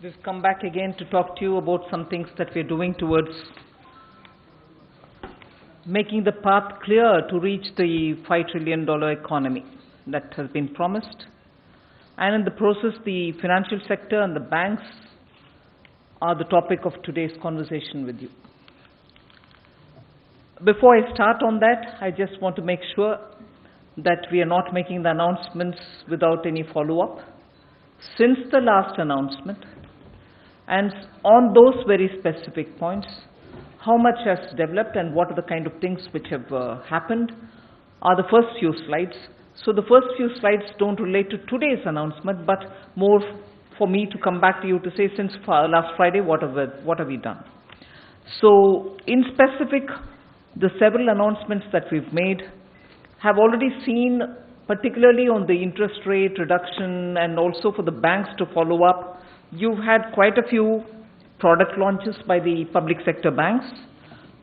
We've come back again to talk to you about some things that we're doing towards making the path clear to reach the $5 trillion economy that has been promised. And in the process, the financial sector and the banks are the topic of today's conversation with you. Before I start on that, I just want to make sure that we are not making the announcements without any follow-up. Since the last announcement, and on those very specific points, how much has developed and what are the kind of things which have happened are the first few slides. So the first few slides don't relate to today's announcement, but more for me to come back to you to say, since last Friday, what have we done? So in specific, the several announcements that we've made have already seen, particularly on the interest rate reduction and also for the banks to follow up. You've had quite a few product launches by the public sector banks,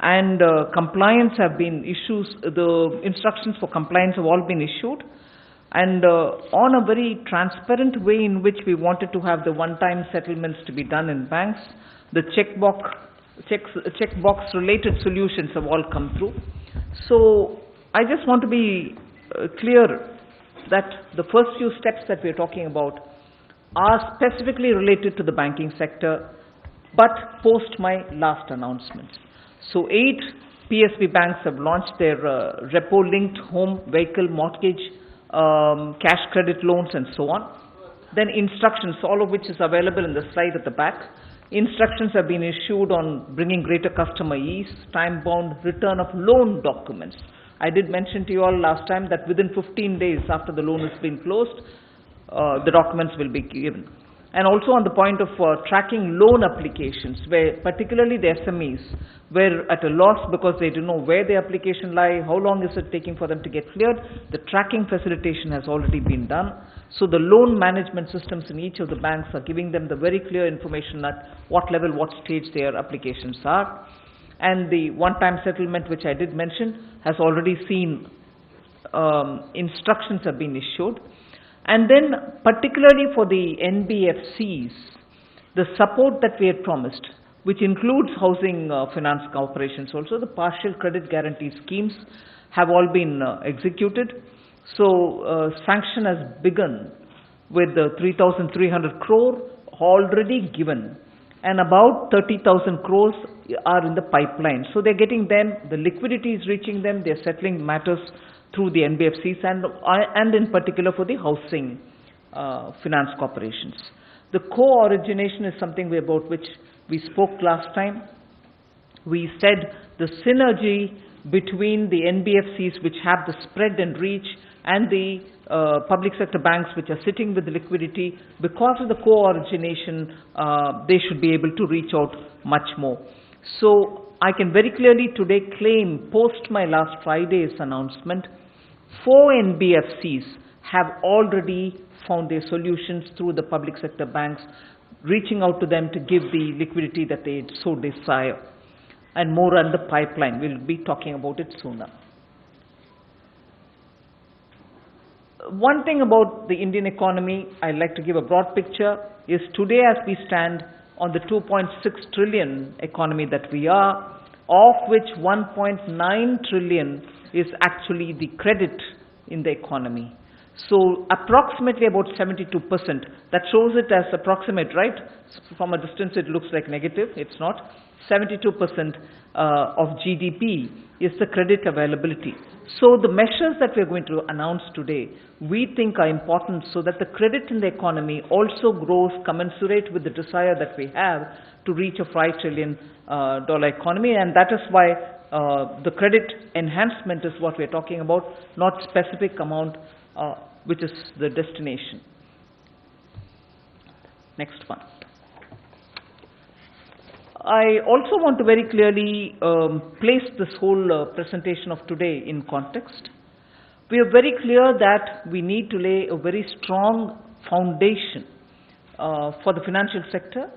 and compliance have been issued. The instructions for compliance have all been issued, and on a very transparent way in which we wanted to have the one-time settlements to be done in banks. The checkbox related solutions have all come through. So I just want to be clear that the first few steps that we're talking about are specifically related to the banking sector, but post my last announcements. So 8 PSB banks have launched their repo-linked home vehicle mortgage, cash credit loans and so on. Then instructions, all of which is available in the slide at the back. Instructions have been issued on bringing greater customer ease, time-bound return of loan documents. I did mention to you all last time that within 15 days after the loan has been closed, the documents will be given. And also on the point of tracking loan applications, where particularly the SMEs were at a loss because they don't know where the application lie, how long is it taking for them to get cleared. The tracking facilitation has already been done. So the loan management systems in each of the banks are giving them the very clear information at what level, what stage their applications are. And the one-time settlement, which I did mention, has already seen instructions have been issued. And then particularly for the NBFCs, the support that we had promised, which includes housing finance corporations also, the partial credit guarantee schemes have all been executed. So sanction has begun with 3,300 crore already given, and about 30,000 crores are in the pipeline. So they're getting them, the liquidity is reaching them, they're settling matters through the NBFCs and in particular for the housing finance corporations. The co-origination is something about which we spoke last time. We said the synergy between the NBFCs, which have the spread and reach, and the public sector banks which are sitting with the liquidity, because of the co-origination, they should be able to reach out much more. So I can very clearly today claim, post my last Friday's announcement, 4 NBFCs have already found their solutions through the public sector banks, reaching out to them to give the liquidity that they so desire. And more on the pipeline. We'll be talking about it sooner. One thing about the Indian economy, I'd like to give a broad picture, is today as we stand on the 2.6 trillion economy that we are, of which 1.9 trillion is actually the credit in the economy. So approximately about 72%. That shows it as approximate, right? From a distance it looks like negative. It's not. 72% of GDP is the credit availability. So the measures that we're going to announce today, we think are important so that the credit in the economy also grows commensurate with the desire that we have to reach a $5 trillion economy. And that is why the credit enhancement is what we're talking about, not specific amount, which is the destination. Next one. I also want to very clearly place this whole presentation of today in context. We are very clear that we need to lay a very strong foundation for the financial sector,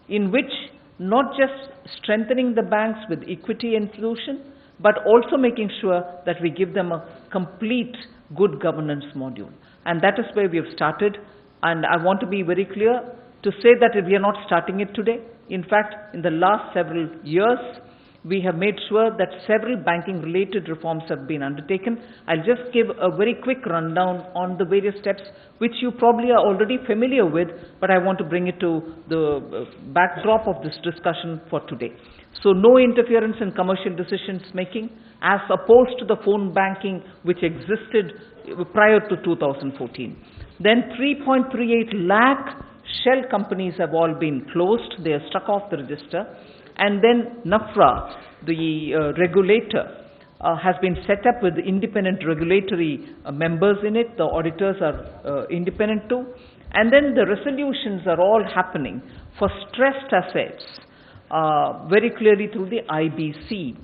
in which not just strengthening the banks with equity inclusion, but also making sure that we give them a complete good governance module. And that is where we have started. And I want to be very clear, to say that we are not starting it today. In fact, in the last several years, we have made sure that several banking-related reforms have been undertaken. I'll just give a very quick rundown on the various steps, which you probably are already familiar with, but I want to bring it to the backdrop of this discussion for today. So, no interference in commercial decisions making, as opposed to the phone banking which existed prior to 2014. Then 3.38 lakh shell companies have all been closed. They are struck off the register. And then NAFRA, the regulator, has been set up with independent regulatory members in it. The auditors are independent too. And then the resolutions are all happening for stressed assets very clearly through the IBC.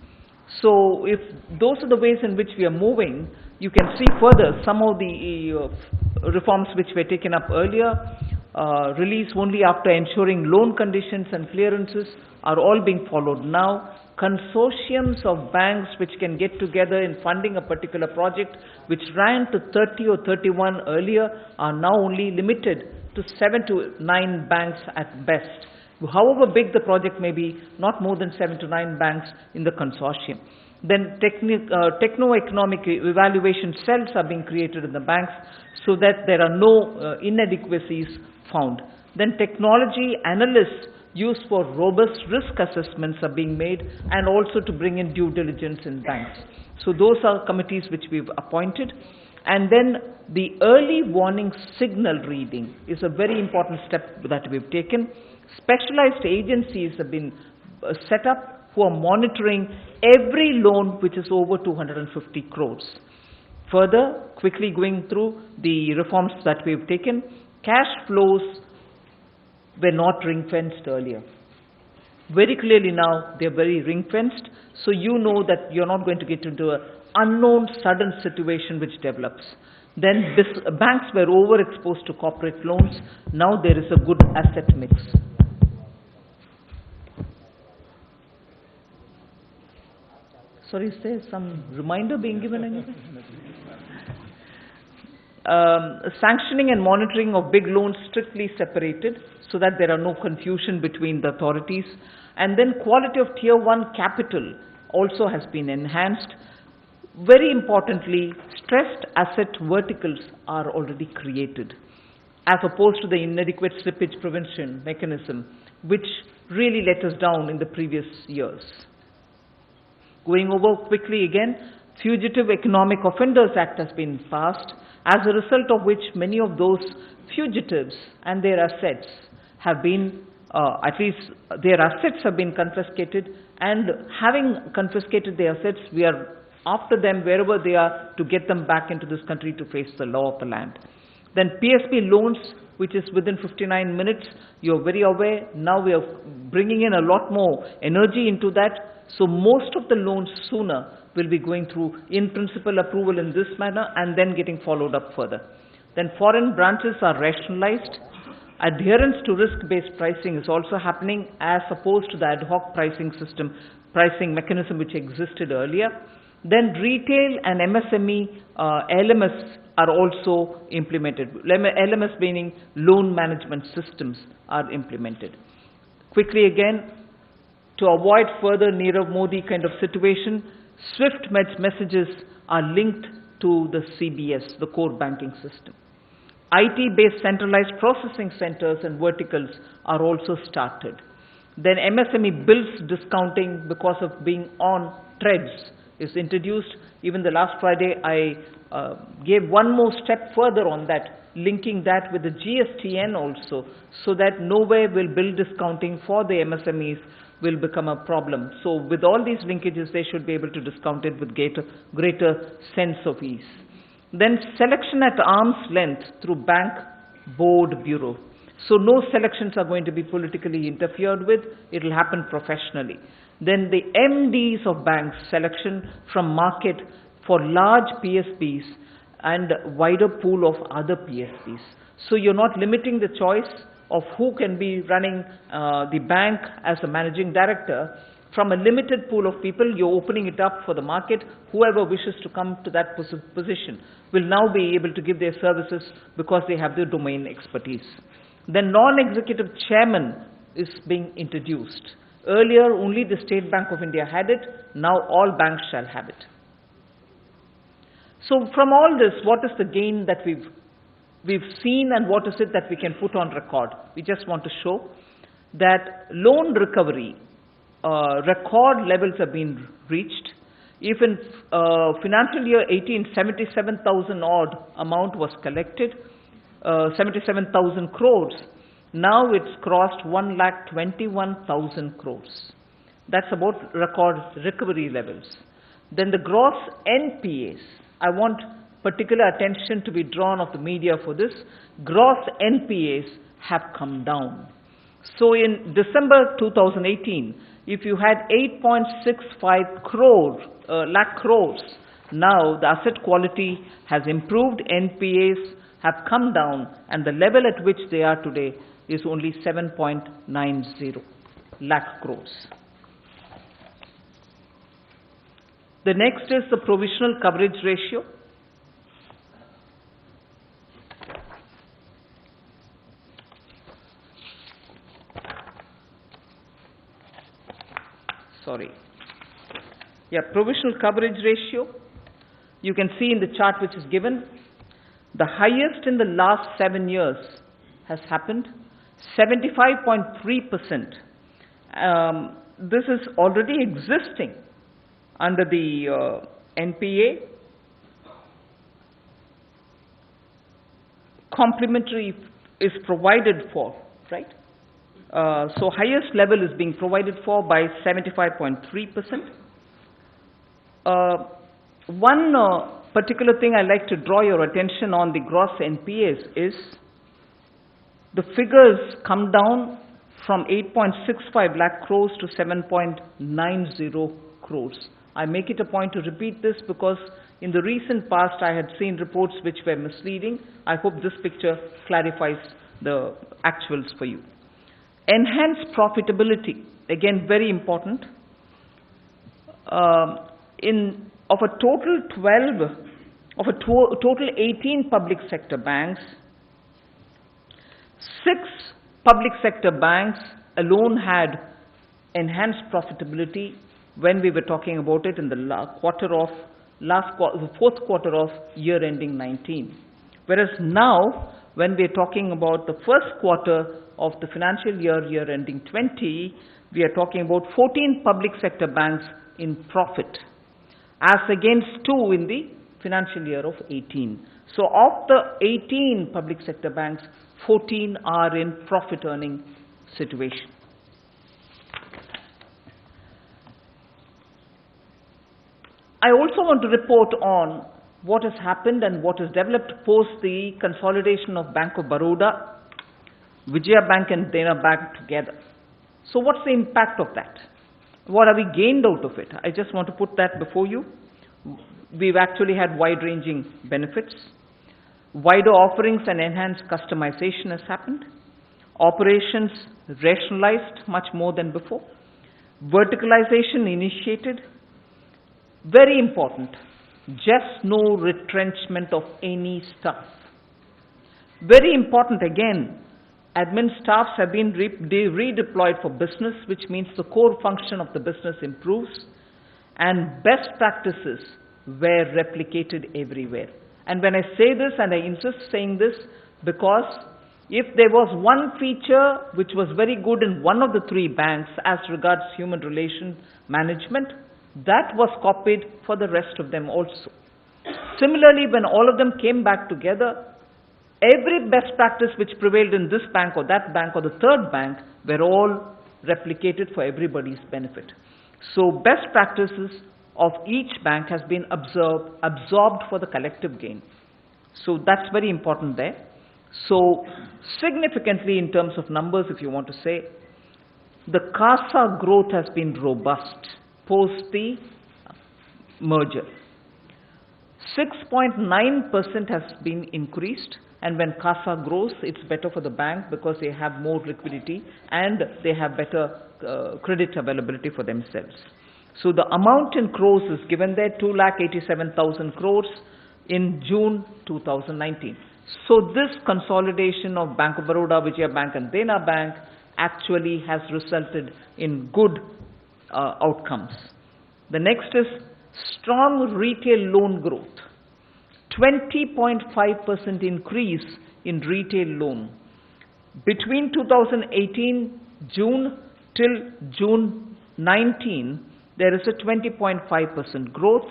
So if those are the ways in which we are moving, you can see further some of the reforms which were taken up earlier, release only after ensuring loan conditions and clearances are all being followed now. Consortiums of banks which can get together in funding a particular project, which ran to 30 or 31 earlier, are now only limited to 7 to 9 banks at best. However big the project may be, not more than 7 to 9 banks in the consortium. Then techno-economic evaluation cells are being created in the banks so that there are no inadequacies found. Then technology analysts used for robust risk assessments are being made, and also to bring in due diligence in banks. So those are committees which we've appointed. And then the early warning signal reading is a very important step that we've taken. Specialized agencies have been set up who are monitoring every loan which is over 250 crores. Further, quickly going through the reforms that we've taken, cash flows were not ring-fenced earlier. Very clearly now they're very ring-fenced, so you know that you're not going to get into an unknown sudden situation which develops. Then banks were overexposed to corporate loans. Now there is a good asset mix. Sorry, is there some reminder being given anyway? Sanctioning and monitoring of big loans strictly separated so that there are no confusion between the authorities. And then quality of tier 1 capital also has been enhanced. Very importantly, stressed asset verticals are already created, as opposed to the inadequate slippage prevention mechanism, which really let us down in the previous years. Going over quickly again, Fugitive Economic Offenders Act has been passed, as a result of which many of those fugitives and their assets have been, at least their assets have been confiscated, and having confiscated their assets, we are after them wherever they are to get them back into this country to face the law of the land. Then PSP loans, which is within 59 minutes, you're very aware, now we are bringing in a lot more energy into that. So most of the loans sooner will be going through in-principle approval in this manner and then getting followed up further. Then foreign branches are rationalized. Adherence to risk-based pricing is also happening, as opposed to the ad hoc pricing mechanism which existed earlier. Then retail and MSME LMS are also implemented. LMS meaning loan management systems are implemented. Quickly again, to avoid further Nirav Modi kind of situation, SWIFT messages are linked to the CBS, the core banking system. IT-based centralized processing centers and verticals are also started. Then MSME bills discounting because of being on threads is introduced. Even the last Friday, I gave one more step further on that, linking that with the GSTN also, so that nowhere will bill discounting for the MSMEs will become a problem. So with all these linkages, they should be able to discount it with greater sense of ease. Then selection at arm's length through bank board bureau. So no selections are going to be politically interfered with. It will happen professionally. Then the MDs of banks selection from market for large PSBs and wider pool of other PSBs. So you're not limiting the choice of who can be running the bank as a managing director. From a limited pool of people, you're opening it up for the market. Whoever wishes to come to that position will now be able to give their services because they have the domain expertise. Then non-executive chairman is being introduced. Earlier, only the State Bank of India had it. Now all banks shall have it. So from all this, what is the gain that we've seen, and what is it that we can put on record? We just want to show that loan recovery record levels have been reached. If in financial year 18, 77,000 odd amount was collected, 77,000 crores, now it's crossed 1,21,000 crores. That's about record recovery levels. Then the gross NPAs, I want particular attention to be drawn of the media for this. Gross NPAs have come down. So in December 2018, if you had 8.65 lakh crores, now the asset quality has improved, NPAs have come down, and the level at which they are today is only 7.90 lakh crores. The next is the provisional coverage ratio. Provisional coverage ratio. You can see in the chart which is given, the highest in the last 7 years has happened, 75.3%. This is already existing under the NPA. Complementary is provided for, right? So highest level is being provided for by 75.3%. One particular thing I'd like to draw your attention on the gross NPAs is the figures come down from 8.65 lakh crores to 7.90 crores. I make it a point to repeat this because in the recent past I had seen reports which were misleading. I hope this picture clarifies the actuals for you. Enhanced profitability, again very important. Of a total 18 public sector banks, 6 public sector banks alone had enhanced profitability when we were talking about it in the fourth quarter of year ending 19. Whereas now, when we're talking about the first quarter of the financial year ending 20, we are talking about 14 public sector banks in profit, as against 2 in the financial year of 18. So of the 18 public sector banks, 14 are in profit earning situation. I also want to report on what has happened and what has developed post the consolidation of Bank of Baroda, Vijaya Bank and Dena Bank together. So what's the impact of that? What have we gained out of it? I just want to put that before you. We've actually had wide-ranging benefits. Wider offerings and enhanced customization has happened. Operations rationalized much more than before. Verticalization initiated. Very important, just no retrenchment of any staff. Very important again, admin staffs have been redeployed for business, which means the core function of the business improves, and best practices were replicated everywhere. And when I say this, and I insist saying this, because if there was one feature which was very good in one of the 3 banks as regards human relation management, that was copied for the rest of them also. Similarly, when all of them came back together, every best practice which prevailed in this bank or that bank or the third bank were all replicated for everybody's benefit. So best practices of each bank has been absorbed for the collective gain. So that's very important there. So significantly in terms of numbers, if you want to say, the CASA growth has been robust post the merger. 6.9% has been increased, and when CASA grows, it's better for the bank because they have more liquidity and they have better credit availability for themselves. So the amount in crores is given there, 2,87,000 crores in June 2019. So this consolidation of Bank of Baroda, Vijaya Bank and Dena Bank actually has resulted in good outcomes. The next is strong retail loan growth. 20.5% increase in retail loan. Between 2018 June till June 19, there is a 20.5% growth.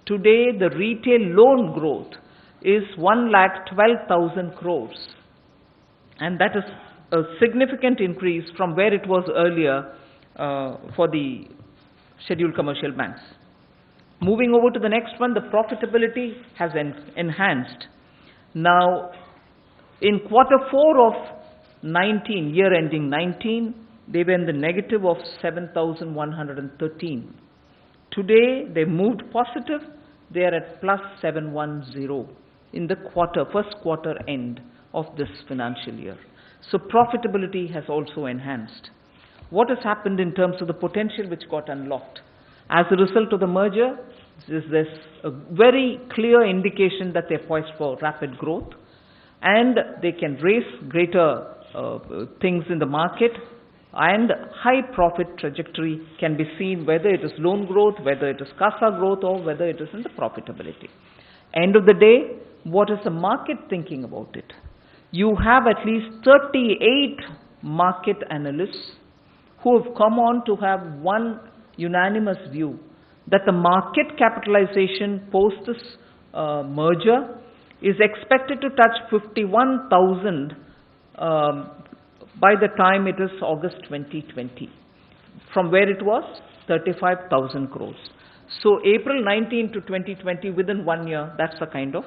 Today, the retail loan growth is 1,12,000 crores. And that is a significant increase from where it was earlier for the scheduled commercial banks. Moving over to the next one, the profitability has enhanced. Now, in quarter 4 of 19, year ending 19, they were in the negative of 7,113. Today, they moved positive. They are at plus 710 in the first quarter end of this financial year. So profitability has also enhanced. What has happened in terms of the potential which got unlocked? As a result of the merger, there's a very clear indication that they're poised for rapid growth and they can raise greater things in the market, and high profit trajectory can be seen whether it is loan growth, whether it is CASA growth, or whether it is in the profitability. End of the day, what is the market thinking about it? You have at least 38 market analysts who have come on to have one unanimous view that the market capitalization post this merger is expected to touch 51,000 by the time it is August 2020, from where it was 35,000 crores. So April 19 to 2020, within 1 year, that's the kind of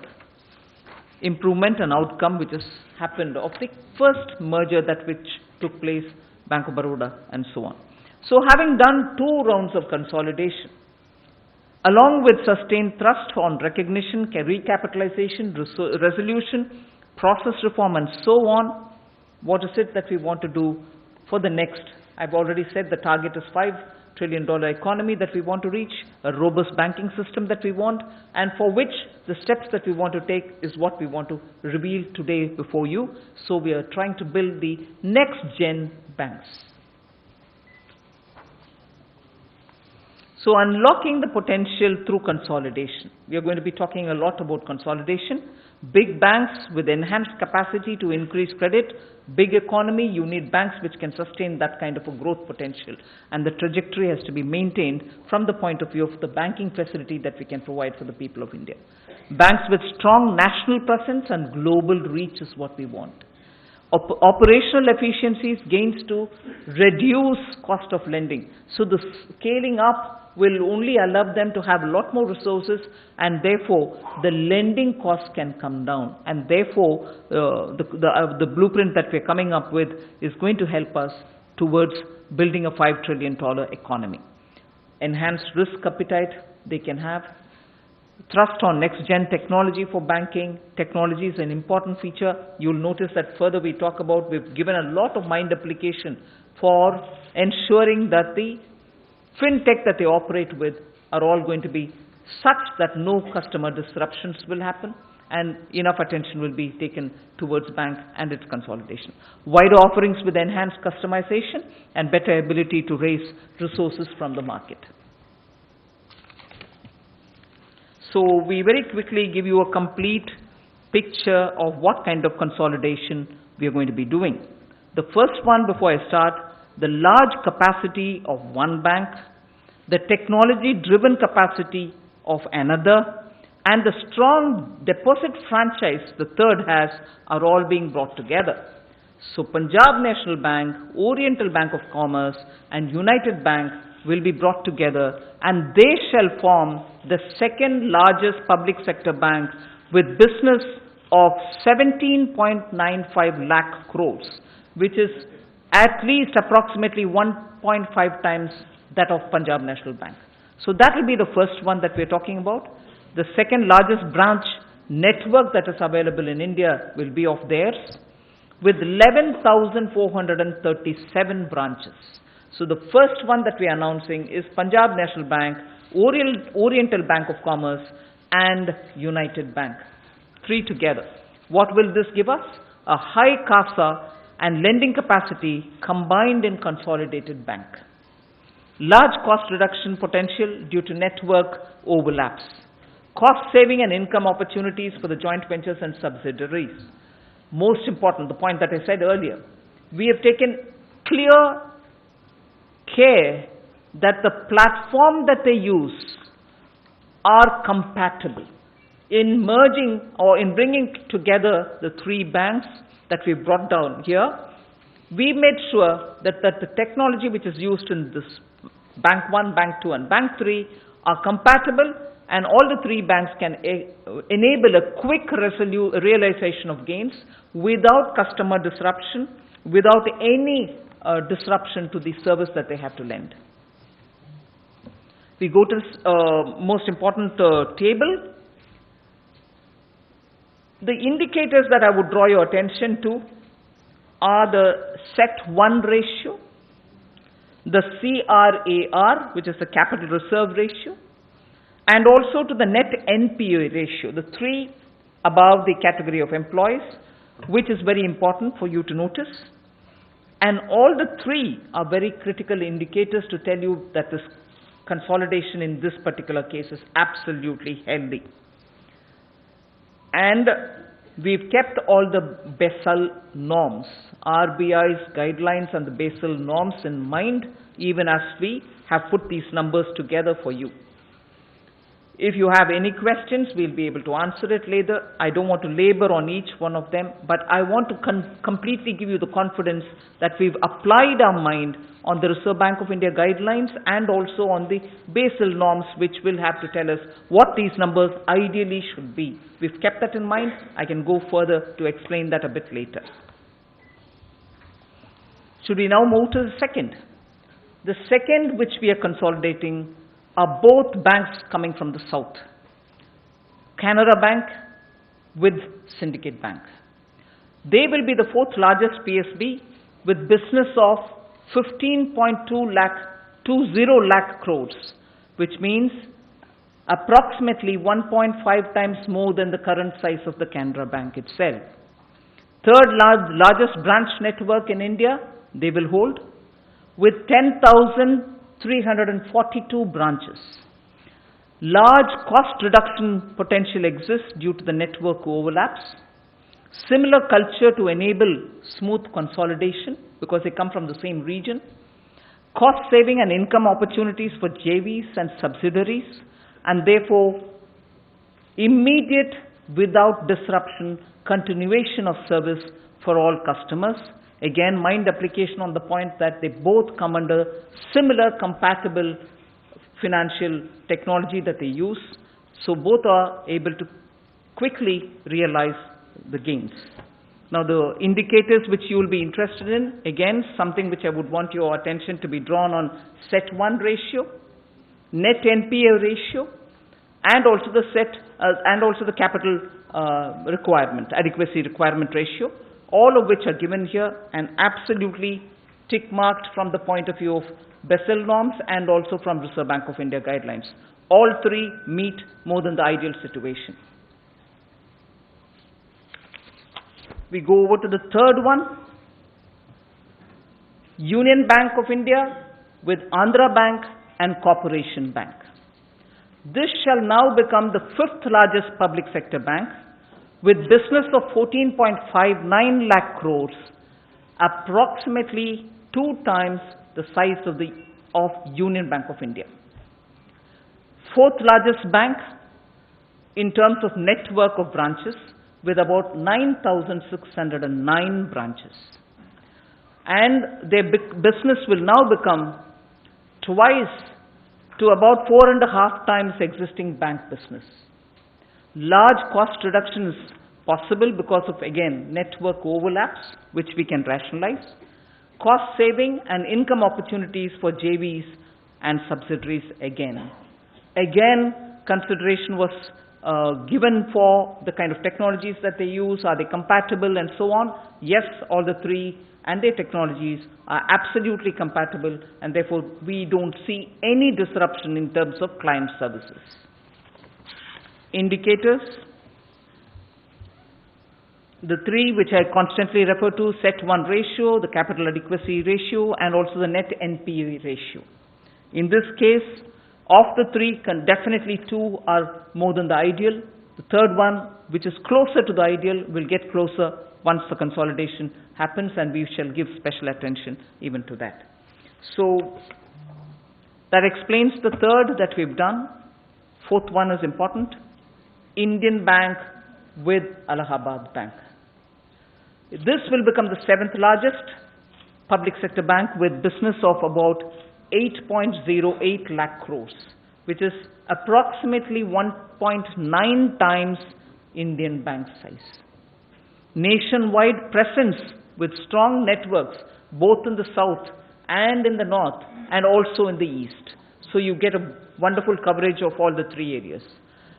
improvement and outcome which has happened of the first merger which took place, Bank of Baroda and so on. So having done 2 rounds of consolidation, along with sustained thrust on recognition, recapitalization, resolution, process reform and so on, what is it that we want to do for the next? I've already said the target is $5 trillion economy that we want to reach, a robust banking system that we want, and for which the steps that we want to take is what we want to reveal today before you. So we are trying to build the next gen banks. So unlocking the potential through consolidation. We are going to be talking a lot about consolidation. Big banks with enhanced capacity to increase credit, big economy, you need banks which can sustain that kind of a growth potential. And the trajectory has to be maintained from the point of view of the banking facility that we can provide for the people of India. Banks with strong national presence and global reach is what we want. Operational efficiencies gains to reduce cost of lending. So the scaling up will only allow them to have a lot more resources, and therefore the lending costs can come down, and therefore the blueprint that we're coming up with is going to help us towards building a $5 trillion economy. Enhanced risk appetite they can have. Thrust on next-gen technology for banking. Technology is an important feature. You'll notice that further we talk about, we've given a lot of mind application for ensuring that the fintech that they operate with are all going to be such that no customer disruptions will happen and enough attention will be taken towards bank and its consolidation. Wider offerings with enhanced customization and better ability to raise resources from the market. So we very quickly give you a complete picture of what kind of consolidation we are going to be doing. The first one, before I start, the large capacity of one bank, the technology-driven capacity of another, and the strong deposit franchise the third has, are all being brought together. So Punjab National Bank, Oriental Bank of Commerce, and United Bank will be brought together, and they shall form the second largest public sector bank with business of 17.95 lakh crores, which is at least approximately 1.5 times that of Punjab National Bank. So that will be the first one that we're talking about. The second largest branch network that is available in India will be of theirs, with 11,437 branches. So the first one that we are announcing is Punjab National Bank, Oriental Bank of Commerce, and United Bank. 3 together. What will this give us? A high CASA and lending capacity combined in consolidated bank. Large cost reduction potential due to network overlaps. Cost saving and income opportunities for the joint ventures and subsidiaries. Most important, the point that I said earlier, we have taken clear care that the platform that they use are compatible. In merging or in bringing together the three banks that we brought down here, we made sure that the technology which is used in this Bank 1, Bank 2 and Bank 3 are compatible, and all the three banks can enable a quick realization of gains without customer disruption, without any disruption to the service that they have to lend. We go to this most important table. The indicators that I would draw your attention to are the CET1 ratio, the CRAR, which is the capital reserve ratio, and also to the net NPA ratio, the three above the category of employees, which is very important for you to notice. And all the three are very critical indicators to tell you that this consolidation in this particular case is absolutely healthy. And we've kept all the Basel norms, RBI's guidelines and the Basel norms in mind, even as we have put these numbers together for you. If you have any questions, we'll be able to answer it later. I don't want to labor on each one of them, but I want to completely give you the confidence that we've applied our mind on the Reserve Bank of India guidelines and also on the Basel norms, which will have to tell us what these numbers ideally should be. We've kept that in mind. I can go further to explain that a bit later. Should we now move to the second? The second which we are consolidating are both banks coming from the south. Canara Bank with Syndicate Bank. They will be the fourth largest PSB with business of 15.20 lakh crores, which means approximately 1.5 times more than the current size of the Canara Bank itself. Third largest branch network in India, they will hold, with 10,342 branches. Large cost reduction potential exists due to the network overlaps. Similar culture to enable smooth consolidation because they come from the same region. Cost saving and income opportunities for JVs and subsidiaries, and therefore immediate, without disruption, continuation of service for all customers. Again, mind application on the point that they both come under similar compatible financial technology that they use, so both are able to quickly realize the gains. Now the indicators which you will be interested in, again something which I would want your attention to be drawn on: CET1 ratio, net NPA ratio, and also the capital requirement, adequacy requirement ratio, all of which are given here and absolutely tick marked from the point of view of Basel norms and also from Reserve Bank of India guidelines. All three meet more than the ideal situation. We go over to the third one, Union Bank of India with Andhra Bank and Corporation Bank. This shall now become the fifth largest public sector bank with business of 14.59 lakh crores, approximately 2 times the size of Union Bank of India. Fourth largest bank in terms of network of branches with about 9,609 branches. And their business will now become twice to about 4.5 times existing bank business. Large cost reduction is possible because of, again, network overlaps, which we can rationalize. Cost saving and income opportunities for JVs and subsidiaries again. Again, consideration was given for the kind of technologies that they use, are they compatible and so on. Yes, all the three and their technologies are absolutely compatible, and therefore we don't see any disruption in terms of client services. Indicators. the three which I constantly refer to, CET1 ratio, the capital adequacy ratio, and also the net NPE ratio. In this case, of the three, definitely two are more than the ideal. The third one, which is closer to the ideal, will get closer once the consolidation happens, and we shall give special attention even to that. So that explains the third that we've done. Fourth one is important. Indian Bank with Allahabad Bank. This will become the seventh largest public sector bank with business of about 8.08 lakh crores, which is approximately 1.9 times Indian Bank size. Nationwide presence with strong networks both in the south and in the north and also in the east. So you get a wonderful coverage of all the three areas.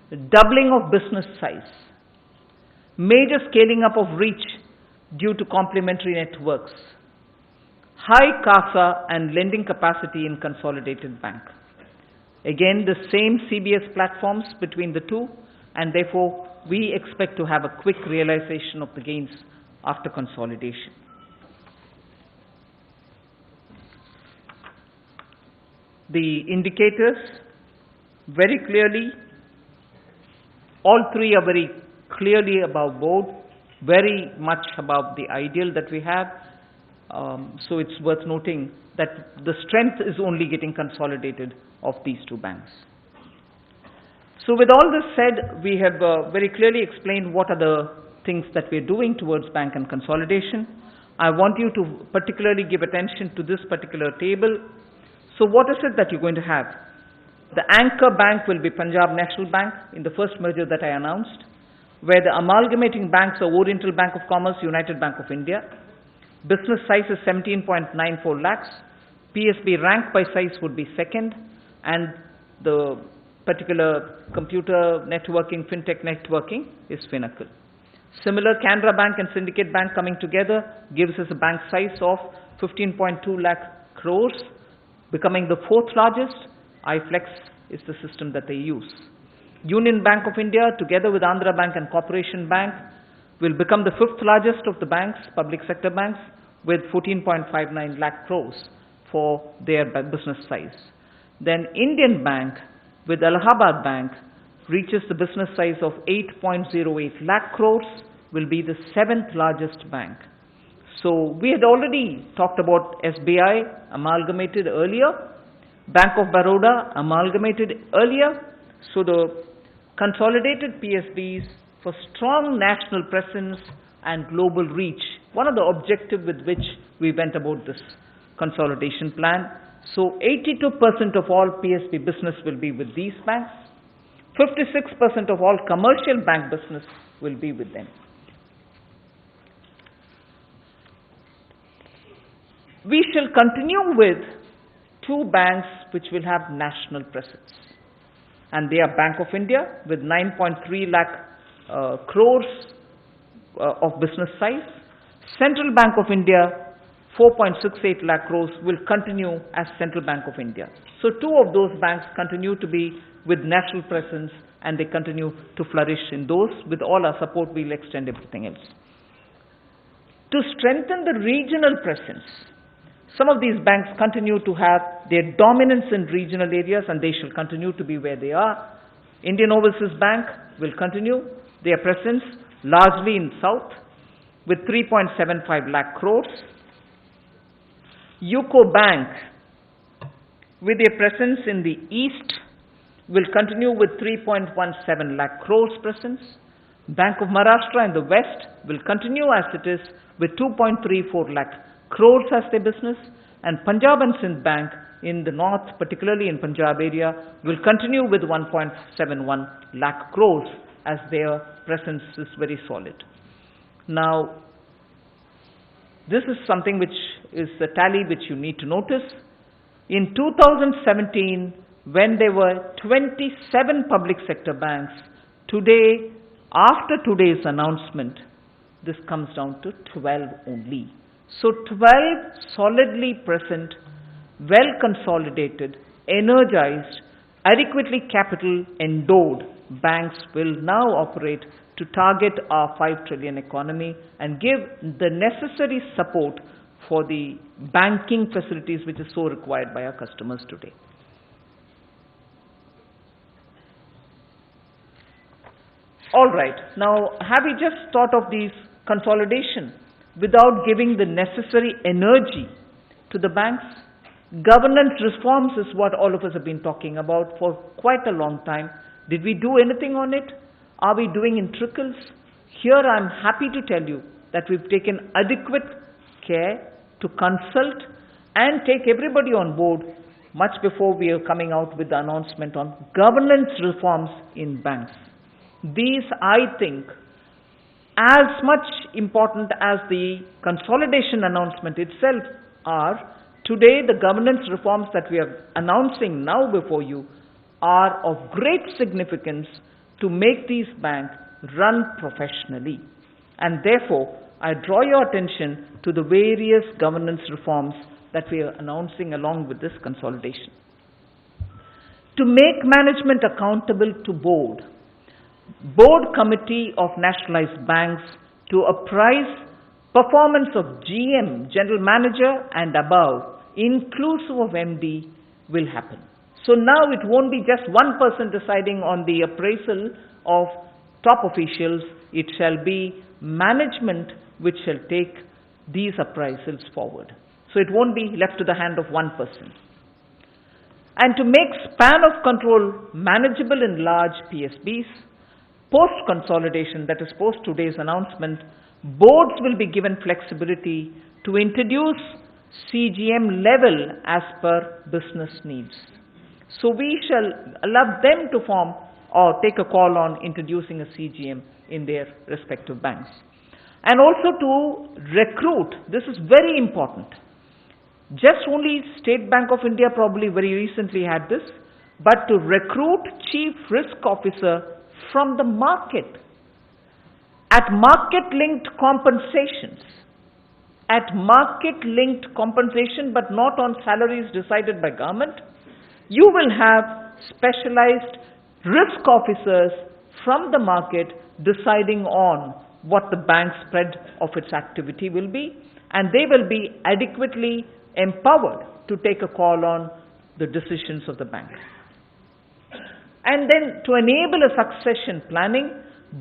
The doubling of business size. Major scaling up of reach due to complementary networks. High CASA and lending capacity in consolidated bank. Again, the same CBS platforms between the two, and therefore we expect to have a quick realization of the gains after consolidation. The indicators, very clearly, all three are very clearly above board, very much above the ideal that we have. So it's worth noting that the strength is only getting consolidated of these two banks. So with all this said, we have very clearly explained what are the things that we're doing towards bank and consolidation. I want you to particularly give attention to this particular table. So what is it that you're going to have? The anchor bank will be Punjab National Bank in the first merger that I announced, where the amalgamating banks are Oriental Bank of Commerce, United Bank of India. Business size is 17.94 lakhs. PSB rank by size would be second, and the particular computer networking, fintech networking is Finacle. Similar, Canara Bank and Syndicate Bank coming together gives us a bank size of 15.2 lakh crores, becoming the fourth largest. iFlex is the system that they use. Union Bank of India, together with Andhra Bank and Corporation Bank, will become the fifth largest of the banks, public sector banks, with 14.59 lakh crores for their business size. Then Indian Bank with Allahabad Bank reaches the business size of 8.08 lakh crores, will be the seventh largest bank. So we had already talked about SBI amalgamated earlier, Bank of Baroda amalgamated earlier. So the consolidated PSBs for strong national presence and global reach, one of the objectives with which we went about this consolidation plan. So 82% of all PSB business will be with these banks. 56% of all commercial bank business will be with them. We shall continue with two banks which will have national presence. And they are Bank of India with 9.3 lakh crores of business size. Central Bank of India, 4.68 lakh crores, will continue as Central Bank of India. So two of those banks continue to be with national presence, and they continue to flourish in those. With all our support, we'll extend everything else. To strengthen the regional presence, some of these banks continue to have their dominance in regional areas, and they shall continue to be where they are. Indian Overseas Bank will continue their presence largely in South with 3.75 lakh crores. UCO Bank, with their presence in the East, will continue with 3.17 lakh crores presence. Bank of Maharashtra in the West will continue as it is with 2.34 lakh crores as their business, and Punjab and Sindh Bank in the north, particularly in Punjab area, will continue with 1.71 lakh crores as their presence is very solid. Now, this is something which is a tally which you need to notice. In 2017, when there were 27 public sector banks, today, after today's announcement, this comes down to 12 only. So 12 solidly present, well consolidated, energized, adequately capital endowed banks will now operate to target our 5 trillion economy and give the necessary support for the banking facilities which is so required by our customers today. All right, now have we just thought of these consolidation without giving the necessary energy to the banks? Governance reforms is what all of us have been talking about for quite a long time. Did we do anything on it? Are we doing in trickles? Here I'm happy to tell you that we've taken adequate care to consult and take everybody on board much before we are coming out with the announcement on governance reforms in banks. These, I think, as much important as the consolidation announcement itself are, today the governance reforms that we are announcing now before you are of great significance to make these banks run professionally. And therefore, I draw your attention to the various governance reforms that we are announcing along with this consolidation. To make management accountable to board committee of nationalized banks to apprise performance of GM, general manager and above, inclusive of MD, will happen. So now it won't be just one person deciding on the appraisal of top officials, it shall be management which shall take these appraisals forward. So it won't be left to the hand of one person. And to make span of control manageable in large PSBs, post-consolidation, that is post today's announcement, boards will be given flexibility to introduce CGM level as per business needs. So we shall allow them to form or take a call on introducing a CGM in their respective banks. And also to recruit, this is very important. Just only State Bank of India probably very recently had this, but to recruit Chief Risk Officer from the market at market-linked compensations. At market-linked compensation, but not on salaries decided by government. You will have specialized risk officers from the market deciding on what the bank spread of its activity will be, and they will be adequately empowered to take a call on the decisions of the bank. And then to enable a succession planning,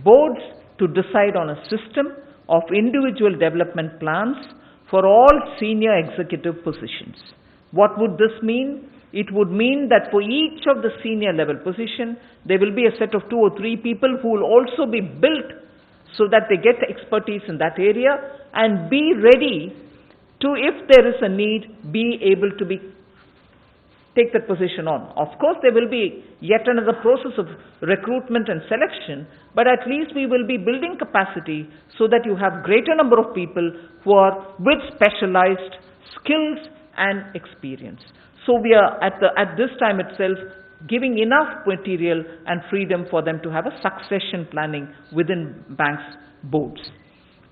boards to decide on a system of individual development plans for all senior executive positions. What would this mean? It would mean that for each of the senior level position, there will be a set of 2 or 3 people who will also be built so that they get expertise in that area and be ready to, if there is a need, be able to take that position on. Of course, there will be yet another process of recruitment and selection, but at least we will be building capacity so that you have greater number of people who are with specialized skills and experience. So we are at this time itself giving enough material and freedom for them to have a succession planning within banks' boards.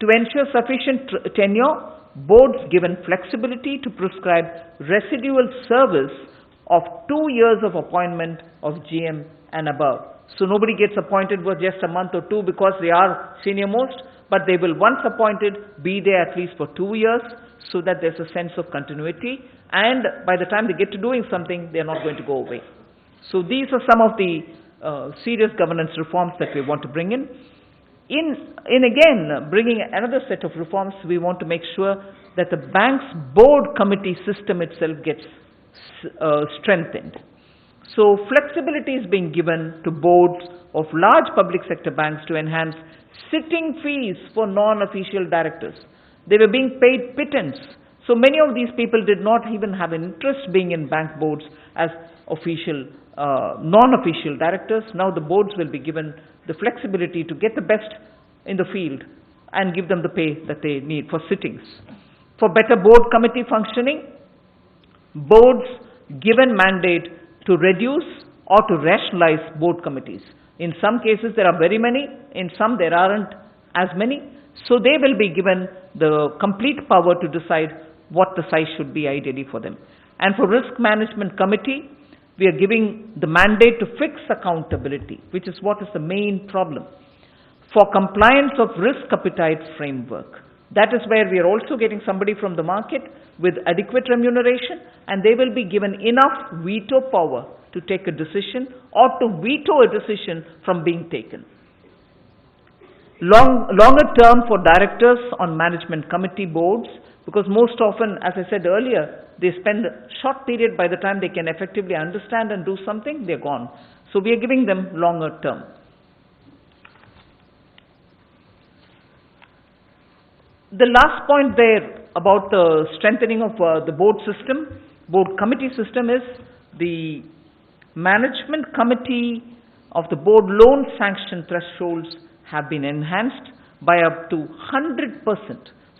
To ensure sufficient tenure, boards given flexibility to prescribe residual service of 2 years of appointment of GM and above. So nobody gets appointed for just a month or 2 because they are senior most, but they will, once appointed, be there at least for 2 years so that there's a sense of continuity, and by the time they get to doing something, they're not going to go away. So these are some of the serious governance reforms that we want to bring in. In again, bringing another set of reforms, we want to make sure that the bank's board committee system itself gets strengthened. So flexibility is being given to boards of large public sector banks to enhance sitting fees for non-official directors. They were being paid pittance. So many of these people did not even have an interest being in bank boards as official, non-official directors. Now the boards will be given the flexibility to get the best in the field and give them the pay that they need for sittings. For better board committee functioning, boards given mandate to reduce or to rationalize board committees. In some cases there are very many, in some there aren't as many. So they will be given the complete power to decide what the size should be ideally for them. And for risk management committee, we are giving the mandate to fix accountability, which is what is the main problem. for compliance of risk appetite framework. That is where we are also getting somebody from the market with adequate remuneration, and they will be given enough veto power to take a decision or to veto a decision from being taken. Longer term for directors on management committee boards, because most often, as I said earlier, they spend a short period. By the time they can effectively understand and do something, they're gone. So we are giving them longer term. The last point there about the strengthening of the board system, board committee system, is the management committee of the board loan sanction thresholds have been enhanced by up to 100%.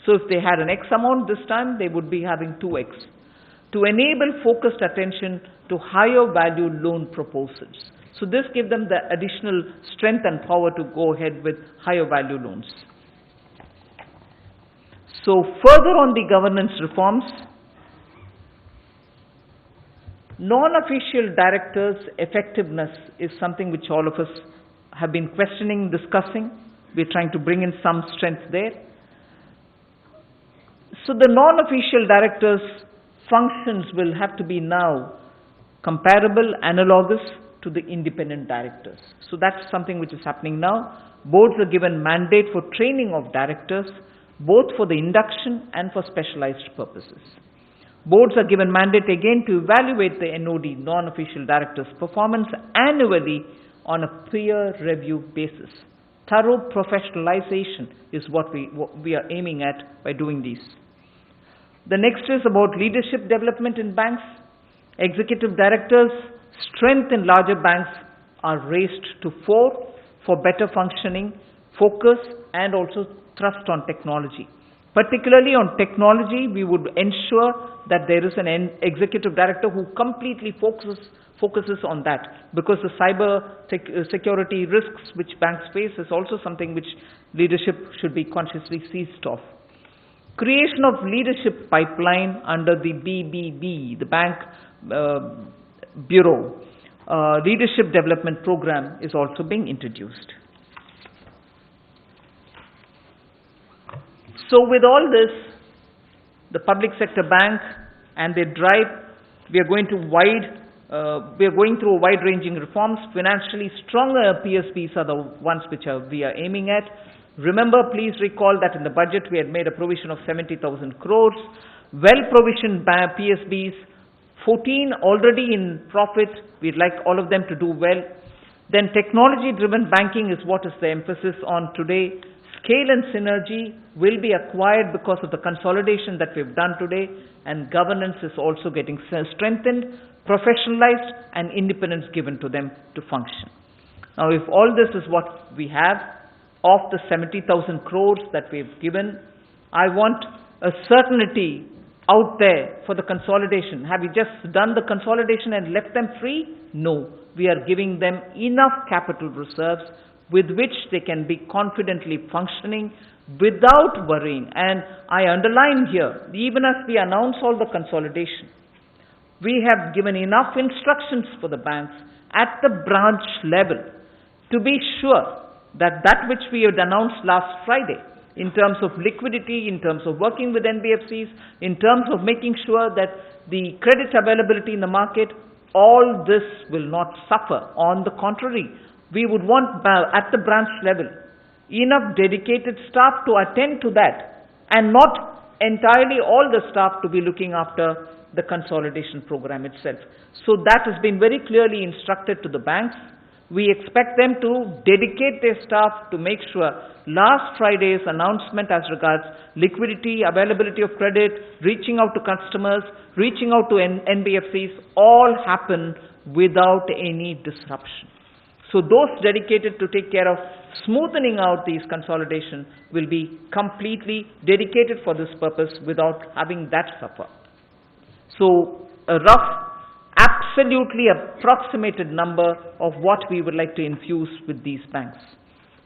So if they had an X amount this time, they would be having 2X, to enable focused attention to higher value loan proposals. So this gives them the additional strength and power to go ahead with higher value loans. So further on the governance reforms, non-official directors' effectiveness is something which all of us have been questioning, discussing. We're trying to bring in some strength there. So the non-official directors' functions will have to be now comparable, analogous to the independent directors. So that's something which is happening now. Boards are given mandate for training of directors, both for the induction and for specialized purposes. Boards are given mandate again to evaluate the NOD, non-official directors' performance, annually on a peer review basis. Thorough professionalization is what we are aiming at by doing these. The next is about leadership development in banks. Executive directors' strength in larger banks are raised to 4 for better functioning, focus, and also thrust on technology. Particularly on technology, we would ensure that there is an executive director who completely focuses on that, because the cyber security risks which banks face is also something which leadership should be consciously seized of. Creation of leadership pipeline under the BBB, the Bank Bureau Leadership Development Program, is also being introduced. So with all this, the public sector bank and their drive, we are going through wide-ranging reforms. Financially stronger PSBs are the ones which we are aiming at. Remember, please recall that in the budget we had made a provision of 70,000 crores. Well-provisioned PSBs, 14 already in profit. We'd like all of them to do well. Then technology-driven banking is what is the emphasis on today. Scale and synergy will be acquired because of the consolidation that we've done today, and governance is also getting strengthened, professionalized, and independence given to them to function. Now, if all this is what we have of the 70,000 crores that we've given, I want a certainty out there for the consolidation. Have we just done the consolidation and left them free? No. We are giving them enough capital reserves with which they can be confidently functioning without worrying. And I underline here, even as we announce all the consolidation, we have given enough instructions for the banks at the branch level to be sure that that which we had announced last Friday, in terms of liquidity, in terms of working with NBFCs, in terms of making sure that the credit availability in the market, all this will not suffer. On the contrary, we would want at the branch level enough dedicated staff to attend to that, and not entirely all the staff to be looking after the consolidation program itself. So that has been very clearly instructed to the banks. We expect them to dedicate their staff to make sure last Friday's announcement as regards liquidity, availability of credit, reaching out to customers, reaching out to NBFCs, all happen without any disruption. So those dedicated to take care of smoothing out these consolidation will be completely dedicated for this purpose without having that suffer. So a rough, absolutely approximated number of what we would like to infuse with these banks.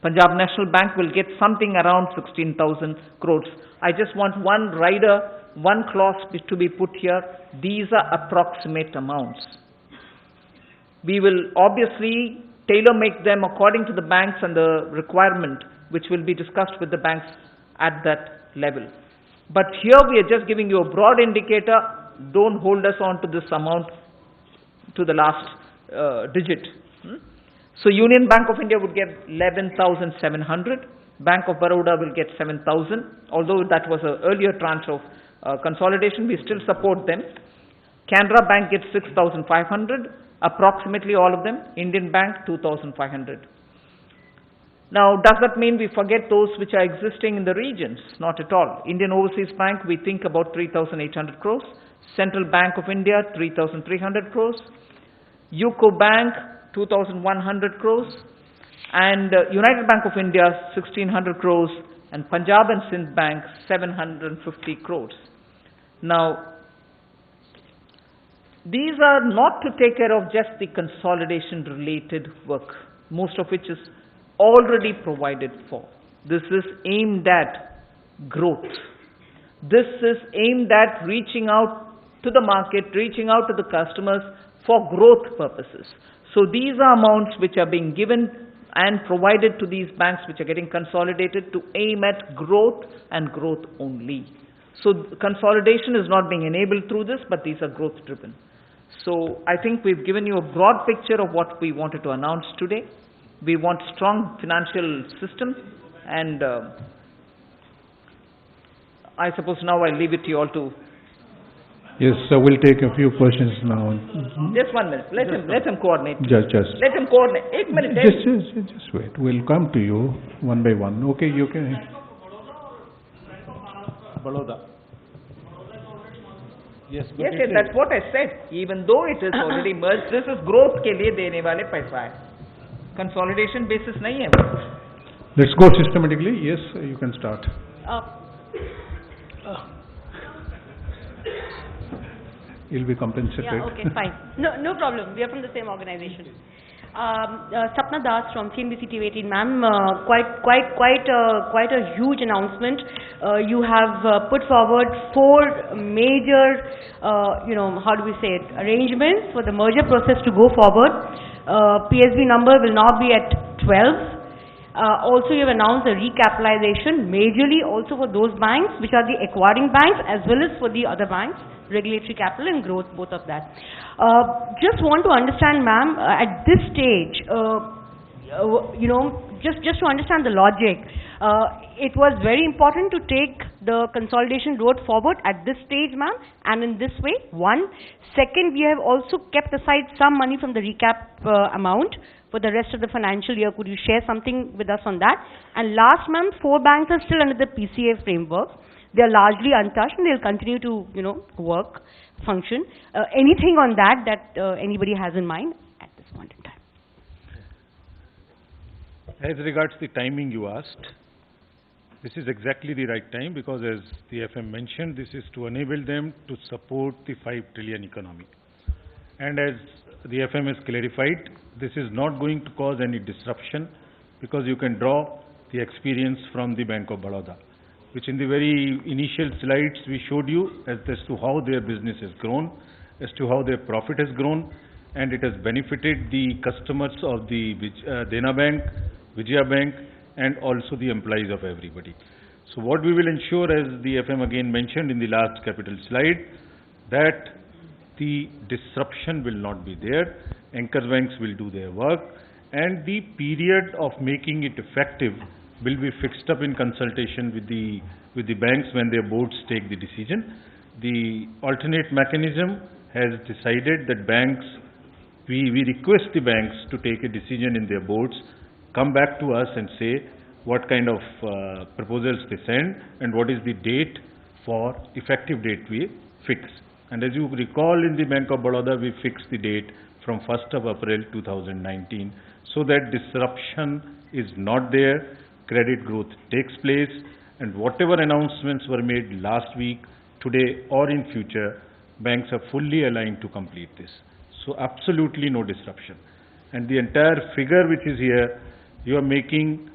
Punjab National Bank will get something around 16,000 crores. I just want one rider, one clause to be put here. These are approximate amounts. We will obviously tailor-make them according to the banks and the requirement which will be discussed with the banks at that level. But here we are just giving you a broad indicator. Don't hold us on to this amount to the last digit. So Union Bank of India would get 11,700. Bank of Baroda will get 7,000. Although that was an earlier tranche of consolidation, we still support them. Canara Bank gets 6,500, approximately all of them. Indian Bank 2,500. Now, does that mean we forget those which are existing in the regions? Not at all. Indian Overseas Bank, we think about 3,800 crores. Central Bank of India, 3,300 crores. UCO Bank, 2,100 crores. And United Bank of India, 1,600 crores. And Punjab and Sindh Bank, 750 crores. Now, these are not to take care of just the consolidation related work, most of which is already provided for. This is aimed at growth. This is aimed at reaching out to the market, reaching out to the customers for growth purposes. So these are amounts which are being given and provided to these banks which are getting consolidated to aim at growth and growth only. So consolidation is not being enabled through this, but these are growth driven. So I think we've given you a broad picture of what we wanted to announce today. We want strong financial system, and I suppose now I'll leave it to you all to... Yes, so we'll take a few questions now. Just 1 minute. Let him coordinate. Just. Let him coordinate. 1 minute. Just wait. We'll come to you one by one. Okay, you can... Baroda. Yes, that's what I said. Even though it is already merged, this is growth के लिए देने वाले पैसा है. Consolidation basis नहीं है. Let's go systematically. Yes, you can start. You'll be compensated. Yeah, okay, fine. No problem. We are from the same organization. Sapna Das from CNBC TV18, ma'am. Quite a huge announcement. You have put forward 4 major, how do we say it, arrangements for the merger process to go forward. PSB number will now be at 12. Also, you have announced a recapitalization, majorly also for those banks which are the acquiring banks as well as for the other banks, regulatory capital and growth, both of that. Just want to understand, ma'am, at this stage, just to understand the logic, it was very important to take the consolidation road forward at this stage, ma'am, and in this way, one. Second, we have also kept aside some money from the recap amount for the rest of the financial year. Could you share something with us on that? And last, ma'am, 4 banks are still under the PCA framework. They are largely untouched and they'll continue to, work, function. Anything on that anybody has in mind at this point in time? As regards the timing you asked, this is exactly the right time because as the FM mentioned, this is to enable them to support the 5 trillion economy. And as the FM has clarified, this is not going to cause any disruption because you can draw the experience from the Bank of Baroda, which in the very initial slides we showed you as to how their business has grown, as to how their profit has grown, and it has benefited the customers of the Dena Bank, Vijaya Bank, and also the employees of everybody. So what we will ensure, as the FM again mentioned in the last capital slide, that the disruption will not be there, anchor banks will do their work, and the period of making it effective will be fixed up in consultation with the banks when their boards take the decision. The alternate mechanism has decided that banks, we request the banks to take a decision in their boards, come back to us and say what kind of proposals they send and what is the date for effective date we fix. And as you recall, in the Bank of Baroda, we fixed the date from 1st of April 2019 so that disruption is not there, credit growth takes place, and whatever announcements were made last week, today or in future, banks are fully aligned to complete this. So absolutely no disruption. And the entire figure which is here, you are making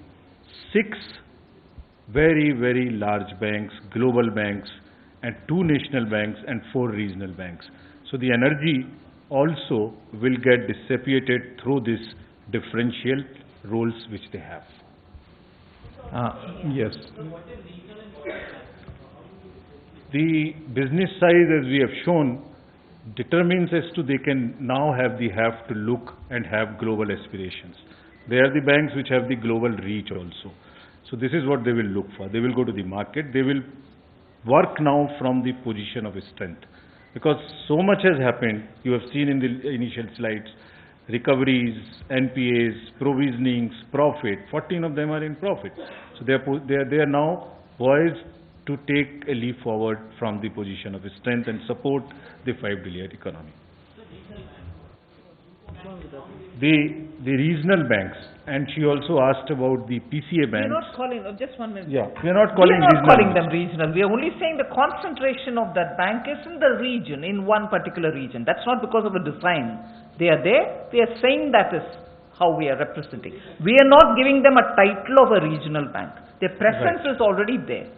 6 very, very large banks, global banks, and 2 national banks and 4 regional banks. So the energy also will get dissipated through this differential roles which they have. Yes. The business size, as we have shown, determines as to they can now have to look and have global aspirations. They are the banks which have the global reach also. So this is what they will look for. They will go to the market. They will work now from the position of strength. Because so much has happened, you have seen in the initial slides, recoveries, NPAs, provisionings, profit, 14 of them are in profit. So they are now poised to take a leap forward from the position of strength and support the 5 trillion economy. The regional banks, and she also asked about the PCA We are banks. not calling, just 1 minute. Yeah, we are not calling We are not regional calling banks. them regional. We are only saying the concentration of that bank is in the region, in one particular region. That's not because of a design. They are there. We are saying that is how we are representing. We are not giving them a title of a regional bank. Their presence is already there.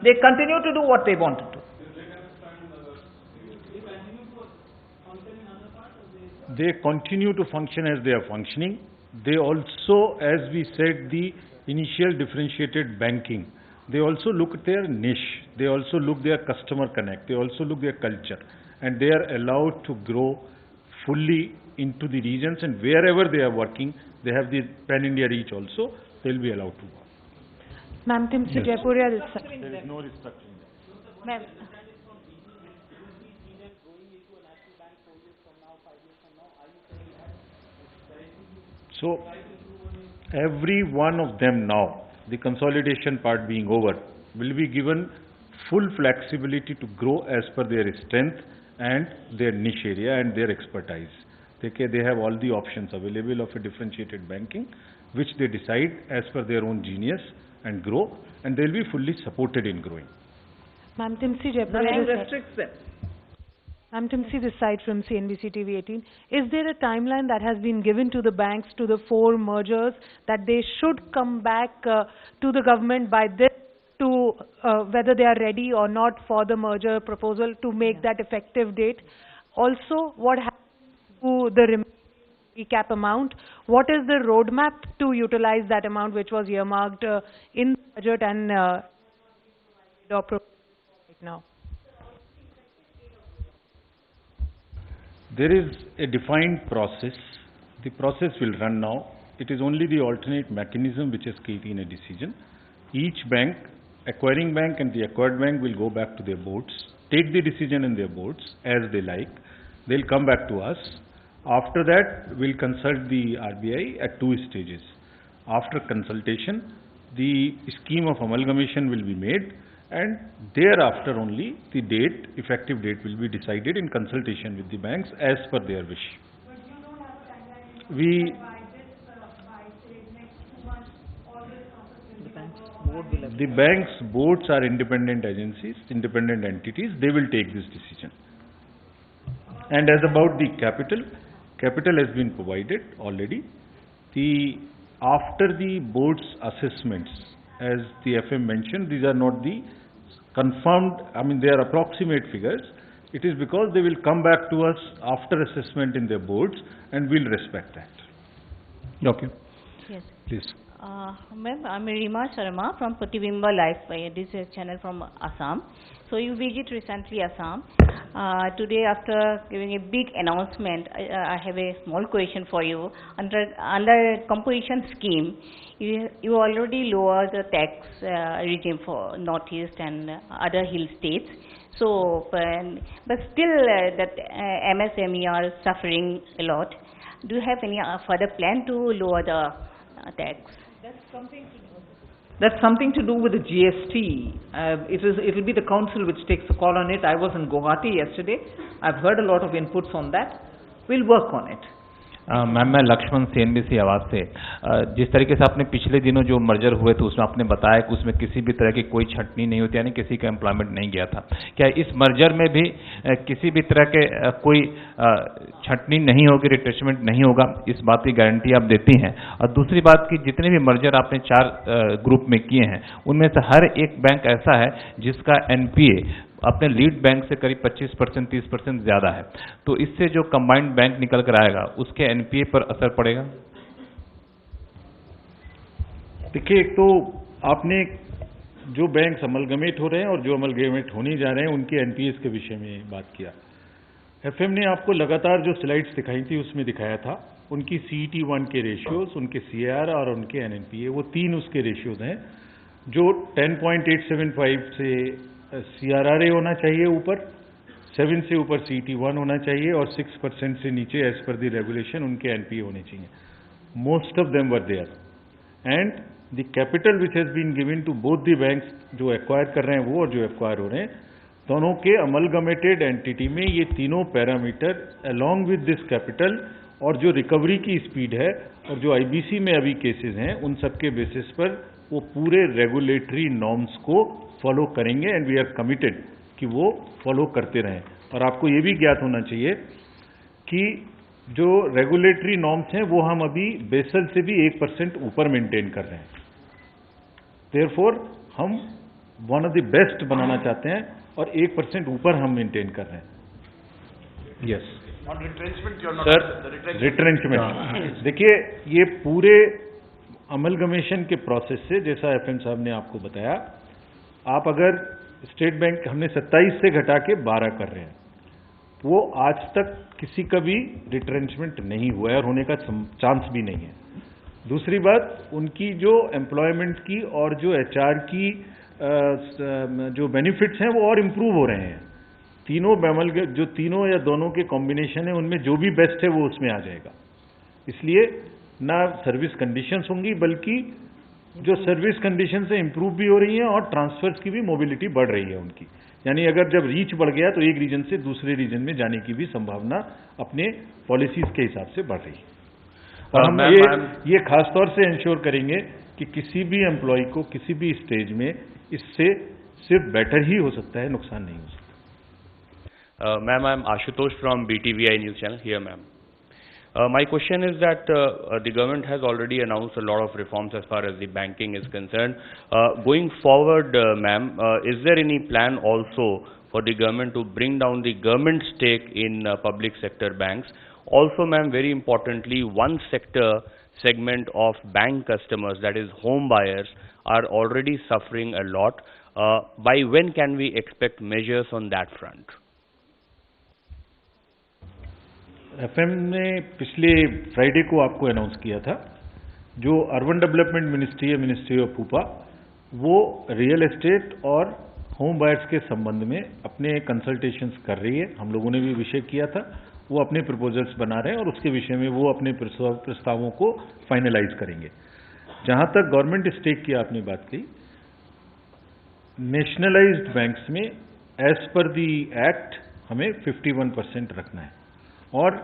They continue to do what they want to do. They continue to function as they are functioning. They also, as we said, the initial differentiated banking, they also look at their niche. They also look their customer connect. They also look their culture. And they are allowed to grow fully into the regions, and wherever they are working, they have the pan-India reach also, they will be allowed to work. Ma'am, Timsi Jaipuria this side. There is no restructuring. Ma'am. So, every one of them now, the consolidation part being over, will be given full flexibility to grow as per their strength and their niche area and their expertise. They have all the options available of a differentiated banking, which they decide as per their own genius and grow, and they will be fully supported in growing. Ma'am, Timsi Jaipuria Nothing this side. restricts them. Ma'am, Timsi this side from CNBC TV 18. Is there a timeline that has been given to the banks, to the 4 mergers, that they should come back to the government by this, to whether they are ready or not for the merger proposal to make that effective date? Also, what happens to the cap amount? What is the roadmap to utilize that amount which was earmarked in the budget and right now? There is a defined process. The process will run now. It is only the alternate mechanism which has taken a decision. Each bank, acquiring bank and the acquired bank, will go back to their boards, take the decision in their boards as they like. They'll come back to us. After that, we'll consult the RBI at 2 stages. After consultation, the scheme of amalgamation will be made, and thereafter only the date, effective date, will be decided in consultation with the banks as per their wish. But you don't have a timeline by say next 2 months, all this process will be over. The banks' boards are independent agencies, independent entities. They will take this decision. And as about the capital has been provided already. After the board's assessments, as the FM mentioned, these are not the confirmed, they are approximate figures. It is because they will come back to us after assessment in their boards, and we'll respect that. Okay, Yes. please. Ma'am, I'm Rima Sharma from Pratibimba Life. This is a channel from Assam. So you visit recently Assam. Today, after giving a big announcement, I have a small question for you. Under composition scheme, you already lower the tax regime for Northeast and other hill states. So, but still that MSME are suffering a lot. Do you have any further plan to lower the tax? That's something to do with the GST. It will be the council which takes a call on it. I was in Guwahati yesterday. I've heard a lot of inputs on that. We'll work on it. Ma'am, मैं Lakshman CNBC आवाज़ से, जिस तरीके से आपने पिछले दिनों जो मर्जर हुए थे उसमें आपने बताया कि उसमें किसी भी तरह की कोई छंटनी नहीं होती, यानी किसी का एम्प्लॉयमेंट नहीं गया था। क्या इस मर्जर में भी किसी भी तरह के कोई छंटनी नहीं होगी, रिट्रेचमेंट नहीं होगा, इस बात की गारंटी आप देती हैं? और दूसरी बात कि जितने भी मर्जर आपने 4 ग्रुप में किए हैं, उनमें से हर एक बैंक ऐसा है जिसका NPA अपने लीड बैंक से करीब 25% 30% ज़्यादा है, तो इससे जो कंबाइंड बैंक निकल कर आएगा उसके NPA पर असर पड़ेगा? देखिए, एक तो आपने जो बैंक अमलगमेट हो रहे हैं और जो अमलगमेट होने जा रहे हैं उनके एनपीएस के विषय में बात किया। एफएम ने आपको लगातार जो स्लाइड्स दिखाई थी उसमें दिखाया था उनकी CET1 के रेशियोज, उनके CAR और उनके NNPA, वो 3 उसके रेशियोज हैं जो 10.875 से CRRA होना चाहिए ऊपर, 7 से ऊपर CET1 होना चाहिए और 6% से नीचे एज पर द रेगुलेशन उनके NPA होने चाहिए। Most of them were there and the capital which has been given to both the banks, जो एक्वायर कर रहे हैं वो और जो एक्वायर हो रहे हैं, दोनों के अमलगमेटेड एंटिटी में ये तीनों parameter along with this capital और जो रिकवरी की स्पीड है और जो IBC में अभी केसेस हैं उन सब के बेसिस पर वो पूरे रेगुलेटरी नॉर्म्स को फॉलो करेंगे एंड वी आर कमिटेड कि वो फॉलो करते रहें। और आपको ये भी ज्ञात होना चाहिए कि जो रेगुलेटरी नॉर्म्स हैं वो हम अभी बेसल से भी 1% ऊपर मेंटेन कर रहे हैं। देयरफॉर हम वन ऑफ द बेस्ट बनाना चाहते हैं और 1% ऊपर हम मेंटेन कर रहे हैं। Yes. सर, रिट्रेंचमेंट, देखिए ये पूरे अमलगमेशन के प्रोसेस से, जैसा एफएम साहब ने आपको बताया, आप अगर स्टेट बैंक हमने 27 से घटा के 12 कर रहे हैं, वो आज तक किसी का भी रिट्रेंचमेंट नहीं हुआ है और होने का चांस भी नहीं है। दूसरी बात, उनकी जो एम्प्लॉयमेंट की और जो HR की जो बेनिफिट्स हैं वो और इम्प्रूव हो रहे हैं। तीनों बैमल जो तीनों या दोनों के कॉम्बिनेशन है उनमें जो भी बेस्ट है वो उसमें आ जाएगा। इसलिए ना सर्विस कंडीशंस होंगी बल्कि जो सर्विस कंडीशन से इम्प्रूव भी हो रही हैं और ट्रांसफर्स की भी मोबिलिटी बढ़ रही है उनकी। यानी अगर जब रीच बढ़ गया तो एक रीजन से दूसरे रीजन में जाने की भी संभावना अपने पॉलिसीज के हिसाब से बढ़ रही है। और हम ये खास तौर से इंश्योर करेंगे कि किसी भी एम्प्लॉय को किसी भी स्टेज में इससे सिर्फ बेटर ही हो सकता है, नुकसान नहीं हो सकता। Ma'am, I'm Ashutosh from BTVI News Channel. Here, ma'am. My question is that the government has already announced a lot of reforms as far as the banking is concerned. Going forward, ma'am, is there any plan also for the government to bring down the government stake in public sector banks? Also, ma'am, very importantly, one segment of bank customers, that is home buyers, are already suffering a lot. By when can we expect measures on that front? FM ने पिछले Friday को आपको announce किया था, जो urban development ministry है, ministry of pupa, वो real estate और होम बायर्स के संबंध में अपने कंसल्टेशंस कर रही है। हम लोगों ने भी विषय किया था, वो अपने प्रपोजल्स बना रहे हैं और उसके विषय में वो अपने प्रस्तावों को फाइनलाइज करेंगे। जहां तक गवर्नमेंट स्टेक की आपने बात कही, नेशनलाइज्ड बैंक्स में एज पर दी एक्ट हमें 51% रखना है और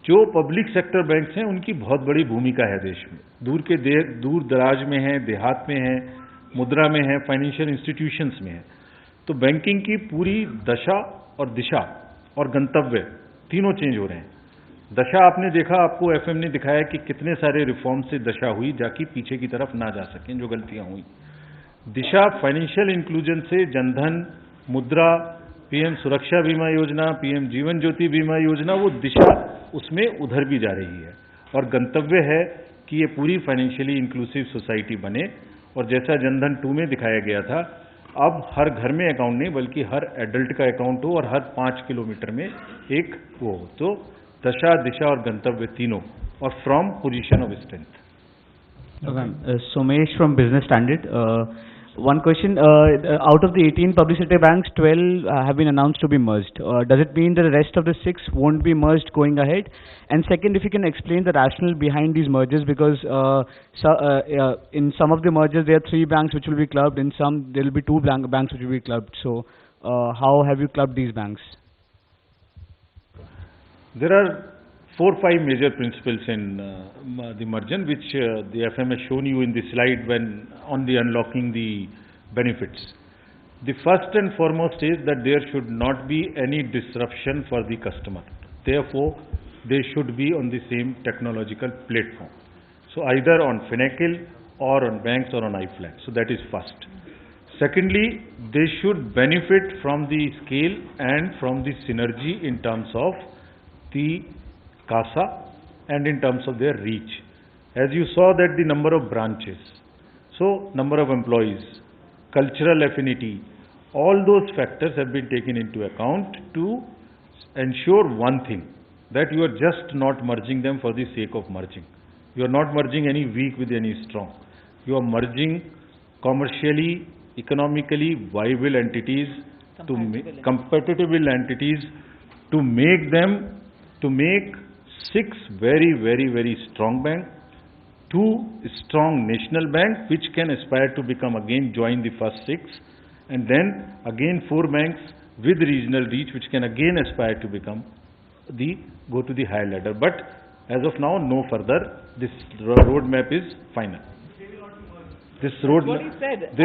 जो पब्लिक सेक्टर बैंक्स हैं उनकी बहुत बड़ी भूमिका है देश में। दूर दराज में है, देहात में है, मुद्रा में है, फाइनेंशियल इंस्टीट्यूशंस में है। तो बैंकिंग की पूरी दशा और दिशा और गंतव्य तीनों चेंज हो रहे हैं। दशा आपने देखा, आपको एफएम ने दिखाया कि कितने सारे रिफॉर्म से दशा हुई जाकि पीछे की तरफ ना जा सकें जो गलतियां हुई। दिशा फाइनेंशियल इंक्लूजन से जनधन, मुद्रा, पीएम सुरक्षा बीमा योजना, पीएम जीवन ज्योति बीमा योजना, वो दिशा उसमें उधर भी जा रही है और गंतव्य है कि ये पूरी फाइनेंशियली इंक्लूसिव सोसाइटी बने। और जैसा जनधन 2 में दिखाया गया था, अब हर घर में अकाउंट नहीं बल्कि हर एडल्ट का अकाउंट हो और हर 5 किलोमीटर में एक वो हो। तो दशा, दिशा और गंतव्य तीनों, और from position of strength. Somesh from Business Standard. One question, out of the 18 public sector banks, 12 have been announced to be merged. Does it mean that the rest of the 6 won't be merged going ahead? And second, if you can explain the rationale behind these mergers, because in some of the mergers there are 3 banks which will be clubbed, in some there will be 2 banks which will be clubbed. So how have you clubbed these banks? There are 4-5 major principles in the merger, which the FM has shown you in the slide when on the unlocking the benefits. The first and foremost is that there should not be any disruption for the customer. Therefore, they should be on the same technological platform. So either on Finacle or on banks or on iFlat. So that is first. Secondly, they should benefit from the scale and from the synergy in terms of the CASA and in terms of their reach. As you saw that the number of branches, So, number of employees, cultural affinity, all those factors have been taken into account to ensure one thing, that you are just not merging them for the sake of merging. You are not merging any weak with any strong. You are merging commercially, economically viable entities, compatible entities, to make 6 very, very, very strong banks, 2 strong national banks which can aspire to become again join the first 6, and then again 4 banks with regional reach which can again aspire to become go to the higher ladder. But as of now, no further. This roadmap is final. This roadmap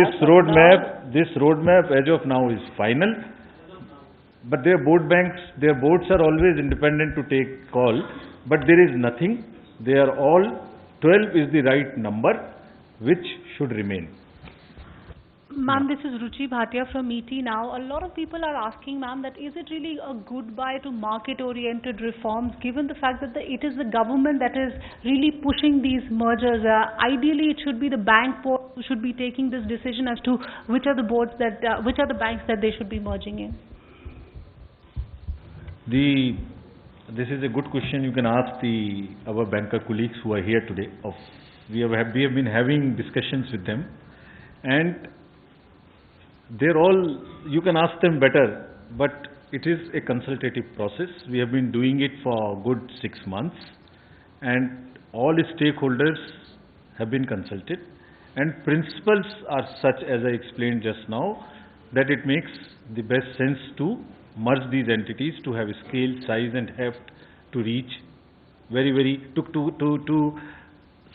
as of now is final. But their boards are always independent to take call. But there is nothing. They are all 12 is the right number, which should remain. Ma'am, this is Ruchi Bhatia from ET now. A lot of people are asking, ma'am, that is it really a goodbye to market-oriented reforms, given the fact that it is the government that is really pushing these mergers? Ideally, it should be the bank board who should be taking this decision as to which are the boards that, which are the banks that they should be merging in. This is a good question. You can ask our banker colleagues who are here today. We have been having discussions with them, and you can ask them better, but it is a consultative process. We have been doing it for a good 6 months, and all stakeholders have been consulted, and principles are such, as I explained just now, that it makes the best sense to merge these entities to have scale, size and heft to reach to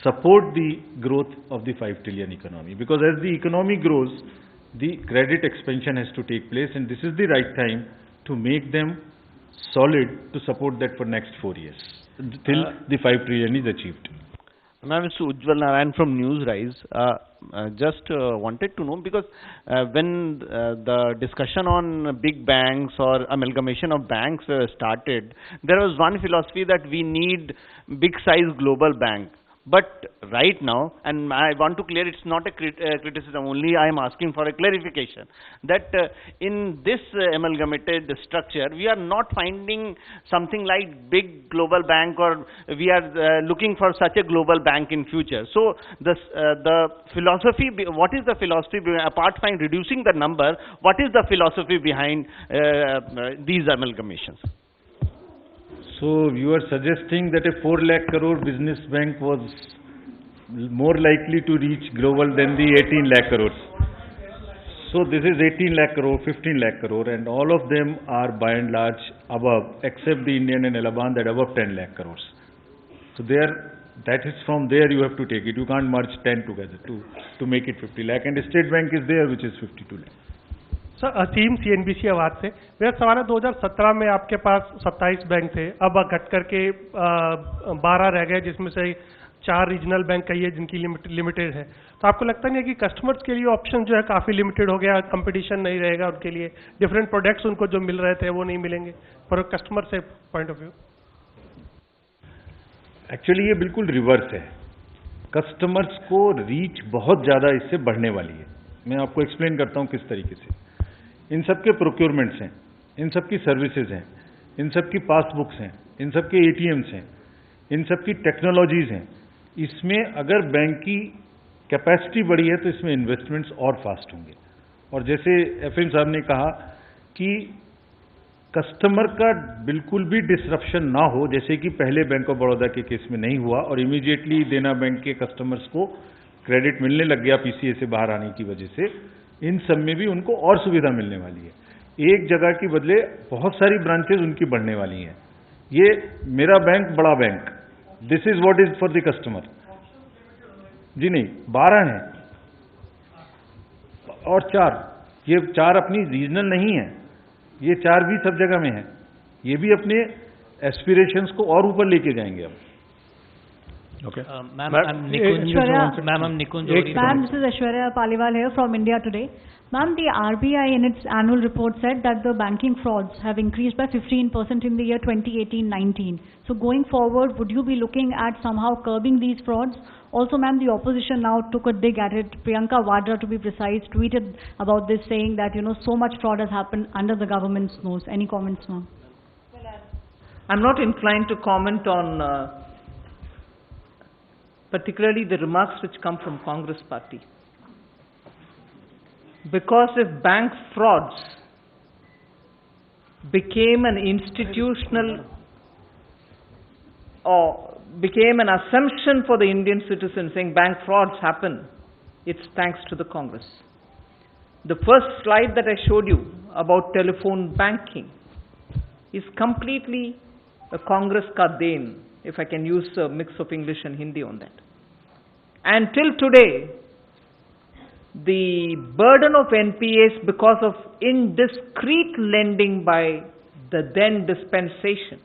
support the growth of the 5 trillion economy. Because as the economy grows, the credit expansion has to take place, and this is the right time to make them solid to support that for next 4 years till the 5 trillion is achieved. Ma'am, it's Ujjwal Narayan from Newsrise. Just wanted to know, because when the discussion on big banks or amalgamation of banks started, there was one philosophy that we need big size global bank. But right now, and I want to clear, it's not a criticism, only I am asking for a clarification, that in this amalgamated structure, we are not finding something like big global bank, or we are looking for such a global bank in future. So the philosophy, what is the philosophy, apart from reducing the number, what is the philosophy behind these amalgamations? So you are suggesting that a 4 lakh crore business bank was more likely to reach global than the 18 lakh crores. So this is 18 lakh crore, 15 lakh crore, and all of them are by and large above, except the Indian and Elaban, that above 10 lakh crores. So that is from there you have to take it. You can't merge 10 together to make it 50 lakh. And the State Bank is there, which is 52 lakh. Sir, Aseem CNBC Awaaz से मेरा सवाल है, 2017 में आपके पास 27 bank थे, अब घट करके 12 रह गए, जिसमें से 4 रीजनल बैंक कही है जिनकी लिमिटेड है. तो आपको लगता नहीं है कि कस्टमर्स के लिए ऑप्शन जो है काफी लिमिटेड हो गया, कंपटीशन नहीं रहेगा उनके लिए, डिफरेंट प्रोडक्ट्स उनको जो मिल रहे थे वो नहीं मिलेंगे फॉर कस्टमर से पॉइंट ऑफ व्यू? एक्चुअली ये बिल्कुल रिवर्स है. कस्टमर्स को रीच बहुत ज्यादा इससे बढ़ने वाली है. मैं आपको एक्सप्लेन करता हूँ किस तरीके से. इन सब के प्रोक्योरमेंट्स हैं, इन सब की सर्विसेज हैं, इन सब की पासबुक्स हैं, इन सब के ATMs हैं, इन सब की टेक्नोलॉजीज हैं. इसमें अगर बैंक की कैपेसिटी बढ़ी है तो इसमें इन्वेस्टमेंट्स और फास्ट होंगे. और जैसे FM साहब ने कहा कि कस्टमर का बिल्कुल भी डिसरप्शन ना हो, जैसे कि पहले बैंक ऑफ बड़ौदा के केस में नहीं हुआ और इमीडिएटली देना बैंक के कस्टमर्स को क्रेडिट मिलने लग गया PCA से बाहर आने की वजह से. इन सब में भी उनको और सुविधा मिलने वाली है. एक जगह की बदले बहुत सारी ब्रांचेज उनकी बढ़ने वाली हैं. ये मेरा बैंक बड़ा bank, this is what is for the customer. जी नहीं, 12 हैं और 4, ये 4 अपनी रीजनल नहीं है, ये 4 भी सब जगह में है. ये भी अपने एस्पिरेशंस को और ऊपर लेके जाएंगे. अब Okay. Ma'am, I'm Nikunj. Ma'am, I'm Nikunj. Ma'am, this is Aishwarya Paliwal here from India Today. Ma'am, the RBI in its annual report said that the banking frauds have increased by 15% in the year 2018-19. So going forward, would you be looking at somehow curbing these frauds? Also, ma'am, the opposition now took a dig at it. Priyanka Vadra, to be precise, tweeted about this, saying that, so much fraud has happened under the government's nose. Any comments, ma'am? I'm not inclined to comment on particularly the remarks which come from Congress party. Because if bank frauds became an institutional or became an assumption for the Indian citizen saying bank frauds happen, it's thanks to the Congress. The first slide that I showed you about telephone banking is completely a Congress ka den, if I can use a mix of English and Hindi on that. And till today, the burden of NPAs because of indiscreet lending by the then dispensation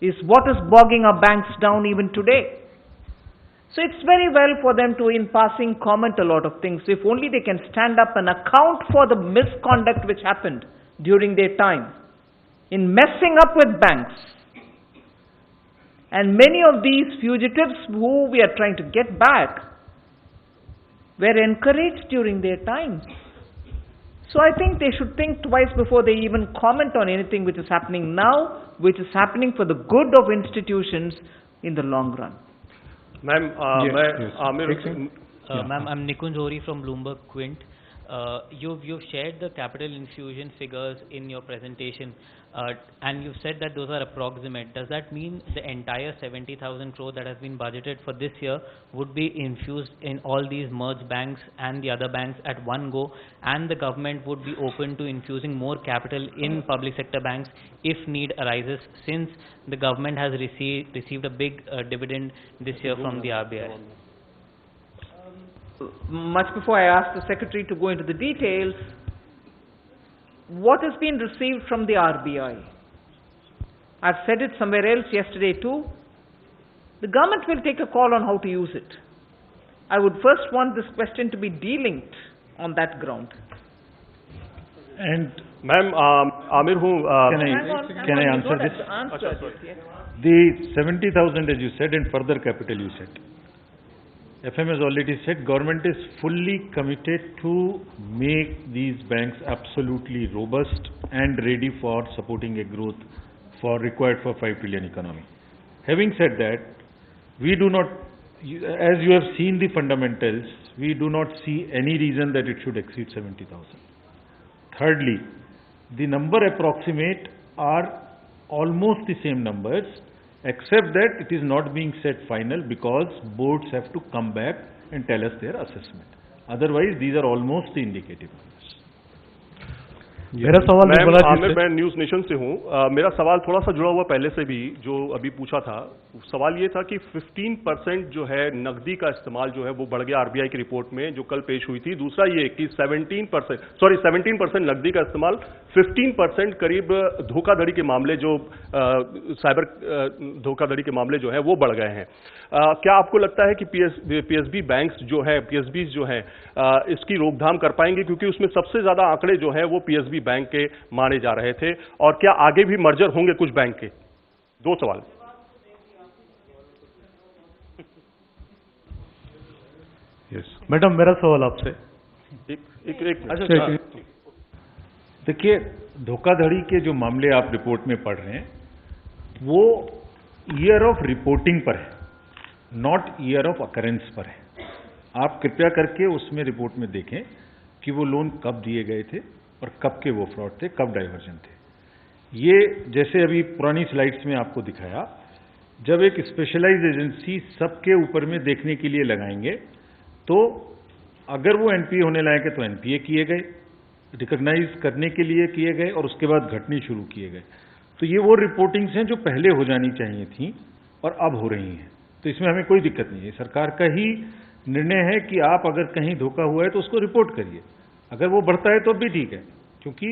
is what is bogging our banks down even today. So it's very well for them to, in passing, comment a lot of things. If only they can stand up and account for the misconduct which happened during their time in messing up with banks. And many of these fugitives who we are trying to get back were encouraged during their time. So I think they should think twice before they even comment on anything which is happening now, which is happening for the good of institutions in the long run. Ma'am, Yes. Ma'am, I'm Nikunj Hori from Bloomberg Quint. You've shared the capital infusion figures in your presentation, and you've said that those are approximate. Does that mean the entire 70,000 crore that has been budgeted for this year would be infused in all these merged banks and the other banks at one go, and the government would be open to infusing more capital in public sector banks if need arises, since the government has received a big dividend this year from the RBI? Much before I ask the Secretary to go into the details, what has been received from the RBI? I've said it somewhere else yesterday too. The government will take a call on how to use it. I would first want this question to be delinked on that ground. And Ma'am, Amir, can I answer this? The 70,000, as you said, and further capital you said. FM has already said government is fully committed to make these banks absolutely robust and ready for supporting a growth required for 5 trillion economy. Having said that, we do not, as you have seen the fundamentals, we do not see any reason that it should exceed 70,000. Thirdly, the number approximate are almost the same numbers, except that it is not being set final because boards have to come back and tell us their assessment. Otherwise, these are almost the indicative numbers. मेरा सवाल आमिर, मैं news nation से हूँ। मेरा सवाल थोड़ा सा जुड़ा हुआ पहले से भी जो अभी पूछा था। सवाल ये था कि 15% जो है नकदी का इस्तेमाल जो है वो बढ़ गया आरबीआई की रिपोर्ट में जो कल पेश हुई थी। दूसरा ये कि 17% नकदी का इस्तेमाल, 15% करीब धोखाधड़ी के मामले जो साइबर धोखाधड़ी के मामले जो है वो बढ़ गए हैं। क्या आपको लगता है कि पीएसबी बैंक्स जो है, पीएसबी जो है, इसकी रोकथाम कर पाएंगे? क्योंकि उसमें सबसे ज्यादा आंकड़े जो है वो पीएसबी बैंक के माने जा रहे थे। और क्या आगे भी मर्जर होंगे कुछ बैंक के? दो सवाल। मैडम, मेरा सवाल आपसे देखिए, धोखाधड़ी के जो मामले आप रिपोर्ट में पढ़ रहे हैं वो ईयर ऑफ रिपोर्टिंग पर है, नॉट ईयर ऑफ अकरेंस पर है। आप कृपया करके उसमें रिपोर्ट में देखें कि वो लोन कब दिए गए थे और कब के वो फ्रॉड थे, कब डाइवर्जन थे। ये जैसे अभी पुरानी स्लाइड्स में आपको दिखाया, जब एक स्पेशलाइज्ड एजेंसी सबके ऊपर में देखने के लिए लगाएंगे तो अगर वो एनपीए होने लायक है तो एनपीए किए गए, रिकॉग्नाइज करने के लिए किए गए और उसके बाद घटनी शुरू किए गए। तो ये वो रिपोर्टिंग्स हैं जो पहले हो जानी चाहिए थी और अब हो रही हैं। तो इसमें हमें कोई दिक्कत नहीं है। सरकार का ही निर्णय है कि आप अगर कहीं धोखा हुआ है तो उसको रिपोर्ट करिए, अगर वो बढ़ता है तो भी ठीक है, क्योंकि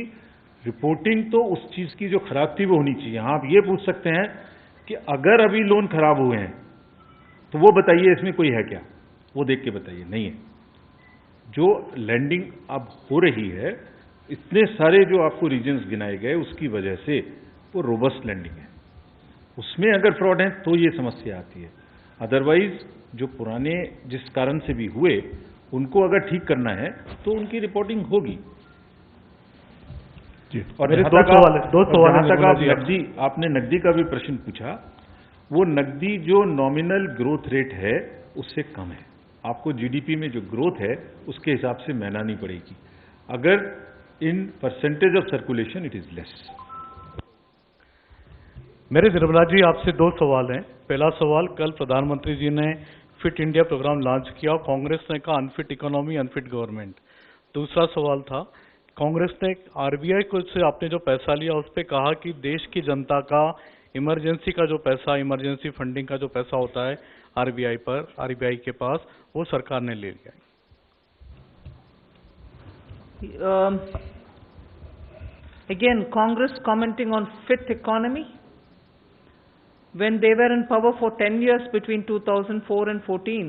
रिपोर्टिंग तो उस चीज की जो खराब थी वो होनी चाहिए। हाँ, आप ये पूछ सकते हैं कि अगर अभी लोन खराब हुए हैं तो वो बताइए इसमें कोई है क्या, वो देख के बताइए। नहीं है। जो लैंडिंग अब हो रही है, इतने सारे जो आपको रीजन्स गिनाए गए, उसकी वजह से वो रोबस्ट लैंडिंग है। उसमें अगर फ्रॉड है तो ये समस्या आती है। अदरवाइज जो पुराने जिस कारण से भी हुए, उनको अगर ठीक करना है तो उनकी रिपोर्टिंग होगी। और मेरे जहां दो सवाल तक आप नकदी, आपने नकदी का भी प्रश्न पूछा, वो नकदी जो नॉमिनल ग्रोथ रेट है उससे कम है। आपको जीडीपी में जो ग्रोथ है उसके हिसाब से मेहनानी पड़ेगी। अगर in percentage of circulation it is less. मेरे निर्मला जी आपसे दो सवाल हैं। पहला सवाल, कल प्रधानमंत्री जी ने फिट इंडिया प्रोग्राम लॉन्च किया और कांग्रेस ने कहा अनफिट इकोनॉमी अनफिट गवर्नमेंट। दूसरा सवाल था, कांग्रेस ने आरबीआई को से आपने जो पैसा लिया उस पर कहा कि देश की जनता का इमरजेंसी का जो पैसा, इमरजेंसी फंडिंग का जो पैसा होता है आरबीआई के पास, वो सरकार ने ले लिया। Again, Congress commenting on fit economy. When they were in power for 10 years between 2004 and 14,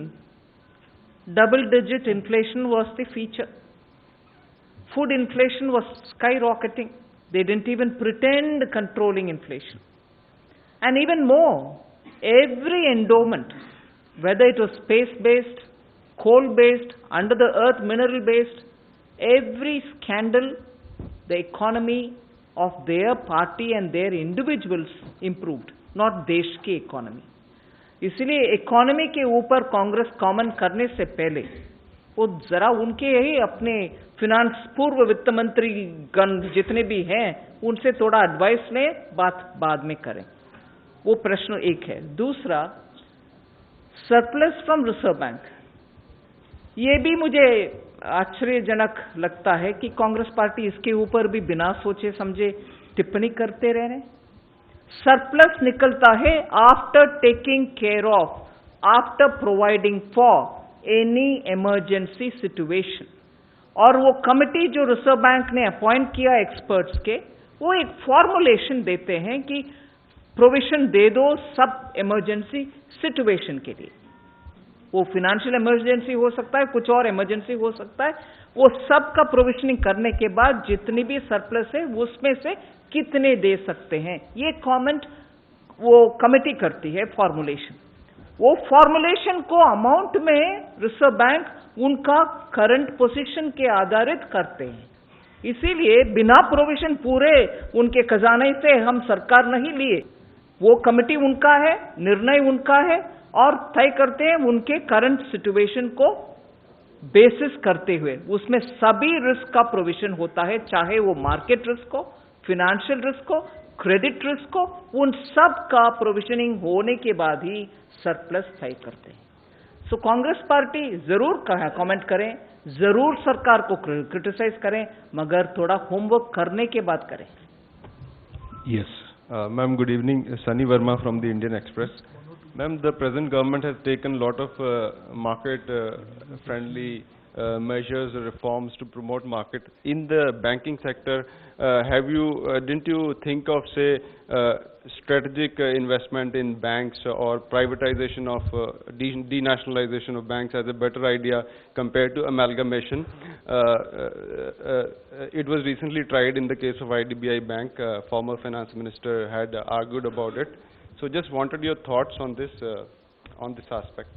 double-digit inflation was the feature. Food inflation was skyrocketing. They didn't even pretend controlling inflation. And even more, every endowment, whether it was space-based, coal-based, under-the-earth mineral-based, every scandal, the economy of their party and their individuals improved, not देश की economy. इसलिए economy के ऊपर Congress comment करने से पहले वो जरा उनके ही अपने फिनांस पूर्व वित्त मंत्री गण जितने भी हैं उनसे थोड़ा एडवाइस लें, बात बाद में करें। वो प्रश्न एक है। दूसरा, सरप्लस फ्रॉम रिजर्व बैंक, ये भी मुझे आश्चर्यजनक लगता है कि कांग्रेस पार्टी इसके ऊपर भी बिना सोचे समझे टिप्पणी करते रह रहे। सरप्लस निकलता है after taking care of, after providing for any emergency situation. और वो कमिटी जो रिजर्व बैंक ने अपॉइंट किया एक्सपर्ट्स के, वो एक फॉर्मुलेशन देते हैं कि प्रोविजन दे दो सब इमरजेंसी सिचुएशन के लिए। वो फाइनेंशियल इमरजेंसी हो सकता है, कुछ और इमरजेंसी हो सकता है। वो सब का प्रोविजनिंग करने के बाद जितनी भी सरप्लस है उसमें से कितने दे सकते हैं, ये कमेंट वो कमेटी करती है, फॉर्मुलेशन। वो फॉर्मुलेशन को अमाउंट में रिजर्व बैंक उनका करंट पोजीशन के आधारित करते हैं। इसीलिए बिना प्रोविजन पूरे उनके खजाने से हम सरकार नहीं लिए। वो कमेटी उनका है, निर्णय उनका है और तय करते हैं उनके करंट सिचुएशन को बेसिस करते हुए। उसमें सभी रिस्क का प्रोविजन होता है, चाहे वो मार्केट रिस्क हो, फिनेंशियल रिस्क हो, क्रेडिट रिस्क हो, उन सब का प्रोविजनिंग होने के बाद ही सरप्लस तय करते हैं। सो कांग्रेस पार्टी जरूर कमेंट करें, जरूर सरकार को क्रिटिसाइज करें, मगर थोड़ा होमवर्क करने के बाद करें। Yes. Ma'am, good evening. Sunny Verma from the Indian Express. Ma'am, the present government has taken a lot of market-friendly measures, reforms to promote market. In the banking sector, didn't you think of, say, strategic investment in banks or privatization of, denationalization of banks as a better idea compared to amalgamation? It was recently tried in the case of IDBI Bank. Former finance minister had argued about it. So just wanted your thoughts on this aspect.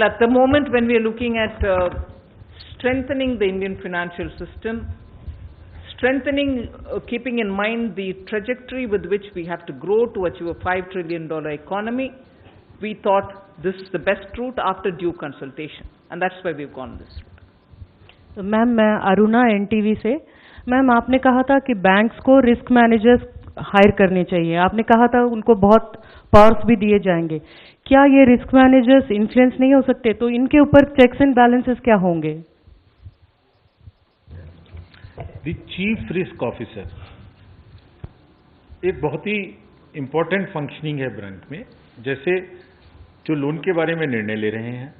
At the moment when we are looking at strengthening the Indian financial system, keeping in mind the trajectory with which we have to grow to achieve a $5 trillion economy, we thought this is the best route after due consultation, and that's why we've gone this route. तो ma'am, मैं Aruna NTV से। Ma'am, आपने कहा था कि banks को risk managers hire करने चाहिए। आपने कहा था उनको बहुत पावर्स भी दिए जाएंगे। क्या ये रिस्क मैनेजर्स इन्फ्लुएंस नहीं हो सकते? तो इनके ऊपर चेक्स एंड बैलेंसेस क्या होंगे? द चीफ रिस्क ऑफिसर एक बहुत ही इंपॉर्टेंट फंक्शनिंग है बैंक में। जैसे जो लोन के बारे में निर्णय ले रहे हैं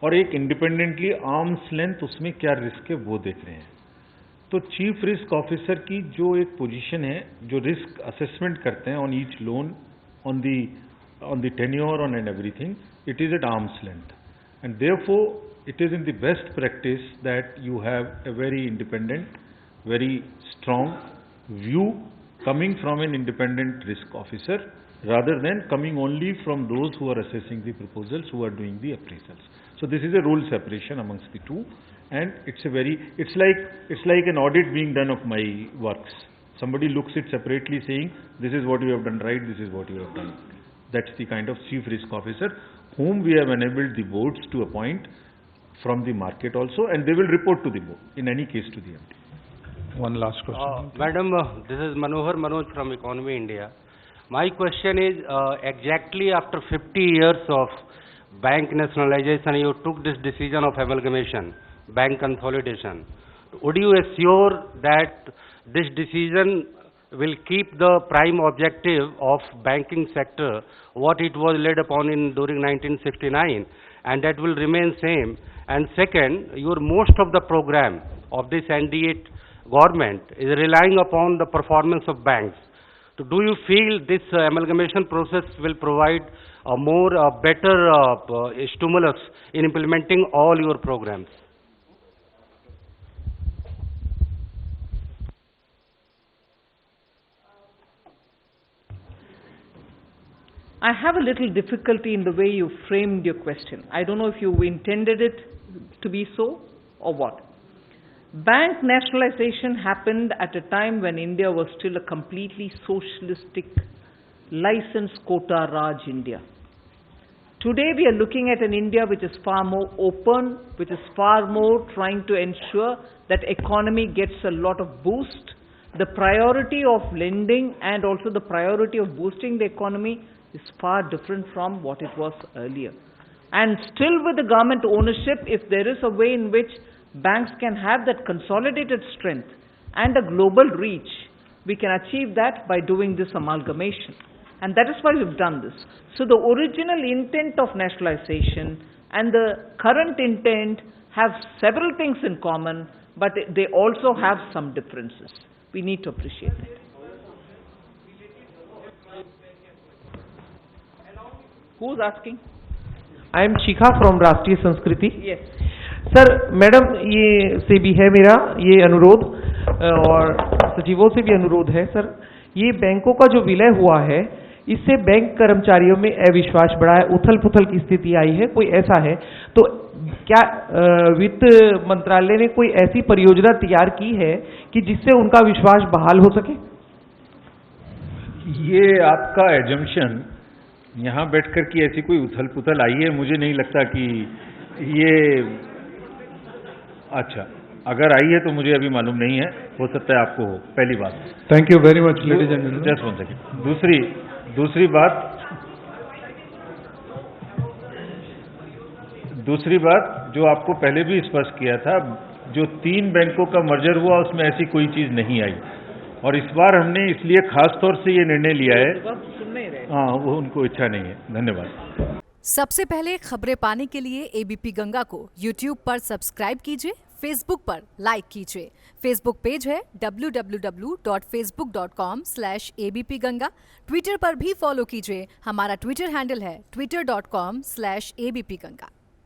और एक इंडिपेंडेंटली आर्म्स लेंथ उसमें क्या रिस्क है वो देख रहे हैं। तो चीफ रिस्क ऑफिसर की जो एक पोजीशन है, जो रिस्क असेसमेंट करते हैं on each loan, on the on the tenure and everything, it is at arm's length. And therefore, it is in the best practice that you have a very independent, very strong view coming from an independent risk officer, rather than coming only from those who are assessing the proposals, who are doing the appraisals. So this is a role separation amongst the two, and it's like an audit being done of my works. Somebody looks it separately, saying, this is what you have done right, this is what you have done. That's the kind of chief risk officer whom we have enabled the boards to appoint from the market also, and they will report to the board, in any case to the MD. One last question. Madam, this is Manohar Manoj from Economy India. My question is, exactly after 50 years of bank nationalization, you took this decision of amalgamation, bank consolidation. Would you assure that this decision will keep the prime objective of banking sector, what it was laid upon during 1969, and that will remain same? And second, most of the program of this NDA government is relying upon the performance of banks. So do you feel this amalgamation process will provide a better stimulus in implementing all your programs? I have a little difficulty in the way you framed your question. I don't know if you intended it to be so or what. Bank nationalization happened at a time when India was still a completely socialistic, licensed quota Raj India. Today we are looking at an India which is far more open, which is far more trying to ensure that economy gets a lot of boost. The priority of lending and also the priority of boosting the economy is far different from what it was earlier. And still with the government ownership, if there is a way in which banks can have that consolidated strength and a global reach, we can achieve that by doing this amalgamation. And that is why we've done this. So the original intent of nationalization and the current intent have several things in common, but they also have some differences. We need to appreciate that. Who's asking? I am Shikha from राष्ट्रीय संस्कृति. Yes. Sir, madam ये से भी है मेरा ये अनुरोध और सचिवों से भी अनुरोध है सर, ये बैंकों का जो विलय हुआ है इससे बैंक कर्मचारियों में अविश्वास बढ़ा है, उथल पुथल की स्थिति आई है, कोई ऐसा है तो क्या वित्त मंत्रालय ने कोई ऐसी परियोजना तैयार की है कि जिससे उनका विश्वास बहाल हो सके? ये आपका एजम्पशन यहाँ बैठकर की ऐसी कोई उथल पुथल आई है, मुझे नहीं लगता कि ये अच्छा, अगर आई है तो मुझे अभी मालूम नहीं है, हो सकता है आपको हो, पहली बात. Thank you very much ladies and gentleman. Just one second. दूसरी बात जो आपको पहले भी स्पष्ट किया था, जो 3 बैंकों का मर्जर हुआ उसमें ऐसी कोई चीज नहीं आई, और इस बार हमने इसलिए खास तौर से ये निर्णय लिया है. हाँ, वो उनको इच्छा नहीं है. धन्यवाद. सबसे पहले खबरें पाने के लिए एबीपी गंगा को YouTube पर सब्सक्राइब कीजिए, Facebook पर लाइक कीजिए. फेसबुक पेज है www.facebook.com/abpganga. ट्विटर पर भी फॉलो कीजिए, हमारा ट्विटर हैंडल है twitter.com/abpganga.